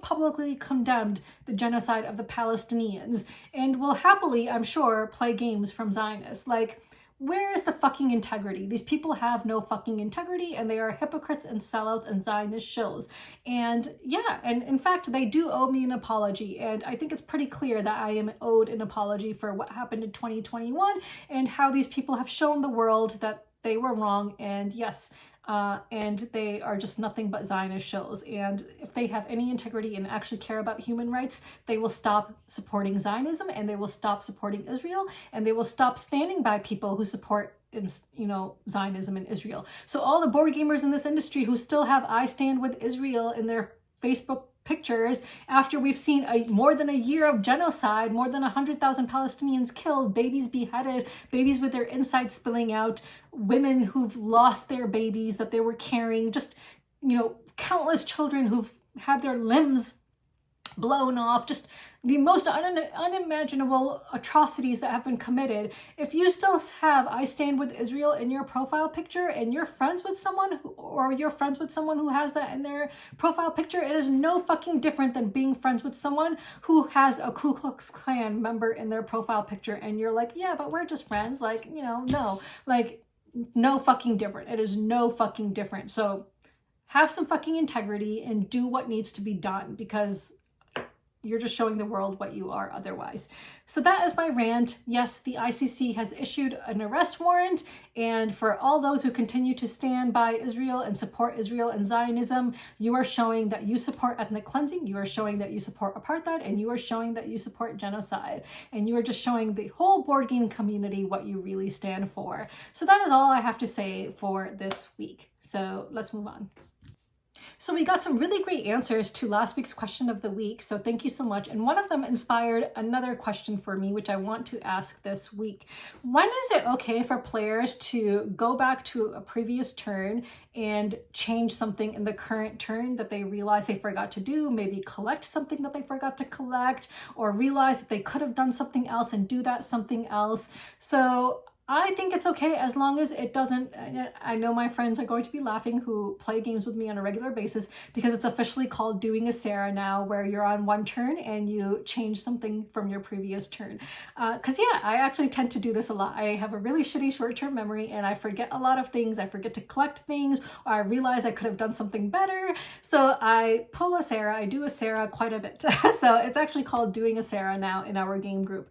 publicly condemned the genocide of the Palestinians, and will happily, I'm sure, play games from Zionists. Like, where is the fucking integrity? These people have no fucking integrity, and they are hypocrites and sellouts and Zionist shills. And yeah, and in fact, they do owe me an apology. And I think it's pretty clear that I am owed an apology for what happened in 2021 and how these people have shown the world that they were wrong. And yes, and they are just nothing but Zionist shills. And if they have any integrity and actually care about human rights, they will stop supporting Zionism, and they will stop supporting Israel, and they will stop standing by people who support, you know, Zionism in Israel. So all the board gamers in this industry who still have I stand with Israel in their Facebook pictures after we've seen more than a year of genocide, more than 100,000 Palestinians killed, babies beheaded, babies with their insides spilling out, women who've lost their babies that they were carrying, just, you know, countless children who've had their limbs blown off, just the most unimaginable atrocities that have been committed. If you still have I stand with Israel in your profile picture and you're friends with someone you're friends with someone who has that in their profile picture, it is no fucking different than being friends with someone who has a Ku Klux Klan member in their profile picture and you're like, yeah, but we're just friends. Like, you know, no, like, no fucking different. It is no fucking different. So have some fucking integrity and do what needs to be done, because you're just showing the world what you are otherwise. So that is my rant. Yes, the ICC has issued an arrest warrant, and for all those who continue to stand by Israel and support Israel and Zionism, you are showing that you support ethnic cleansing, you are showing that you support apartheid, and you are showing that you support genocide. And you are just showing the whole board game community what you really stand for. So that is all I have to say for this week. So let's move on. So we got some really great answers to last week's question of the week, so thank you so much. And one of them inspired another question for me, which I want to ask this week. When is it okay for players to go back to a previous turn and change something in the current turn that they realize they forgot to do, maybe collect something that they forgot to collect, or realize that they could have done something else and do that something else? So I think it's okay as long as it doesn't, I know my friends are going to be laughing who play games with me on a regular basis, because it's officially called doing a Sarah now, where you're on one turn and you change something from your previous turn. Because yeah, I actually tend to do this a lot. I have a really shitty short-term memory and I forget a lot of things. I forget to collect things, or I realize I could have done something better. So I pull a Sarah, I do a Sarah quite a bit. So it's actually called doing a Sarah now in our game group.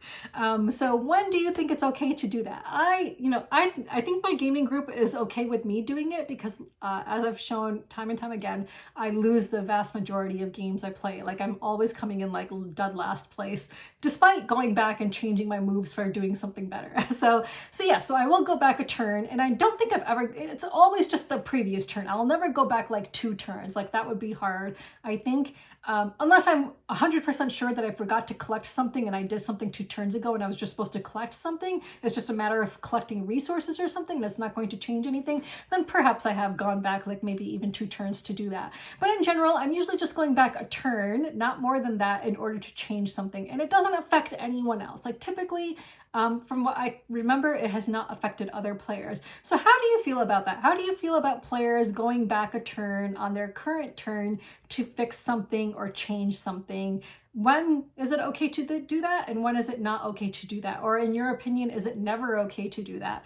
So when do you think it's okay to do that? I think my gaming group is okay with me doing it because as I've shown time and time again, I lose the vast majority of games I play. Like I'm always coming in like dead last place, despite going back and changing my moves for doing something better. So yeah, so I will go back a turn, and I don't think I've ever, it's always just the previous turn. I'll never go back like 2 turns. Like that would be hard, I think. Unless I'm 100% sure that I forgot to collect something and I did something 2 turns ago and I was just supposed to collect something. It's just a matter of collecting resources or something that's not going to change anything. Then perhaps I have gone back like maybe even 2 turns to do that. But in general, I'm usually just going back a turn, not more than that, in order to change something. And it doesn't affect anyone else. Like typically, from what I remember, it has not affected other players. So how do you feel about that? How do you feel about players going back a turn on their current turn to fix something or change something? When is it okay to do that? And when is it not okay to do that? Or in your opinion, is it never okay to do that?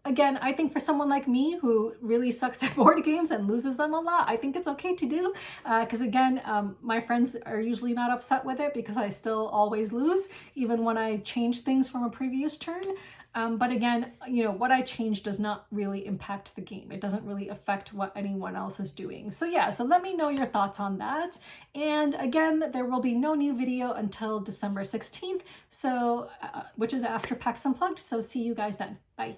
Again, I think for someone like me who really sucks at board games and loses them a lot, I think it's okay to do. Because again, my friends are usually not upset with it because I still always lose, even when I change things from a previous turn. But again, what I change does not really impact the game. It doesn't really affect what anyone else is doing. So yeah, so let me know your thoughts on that. And again, there will be no new video until December 16th, so which is after PAX Unplugged. So see you guys then. Bye.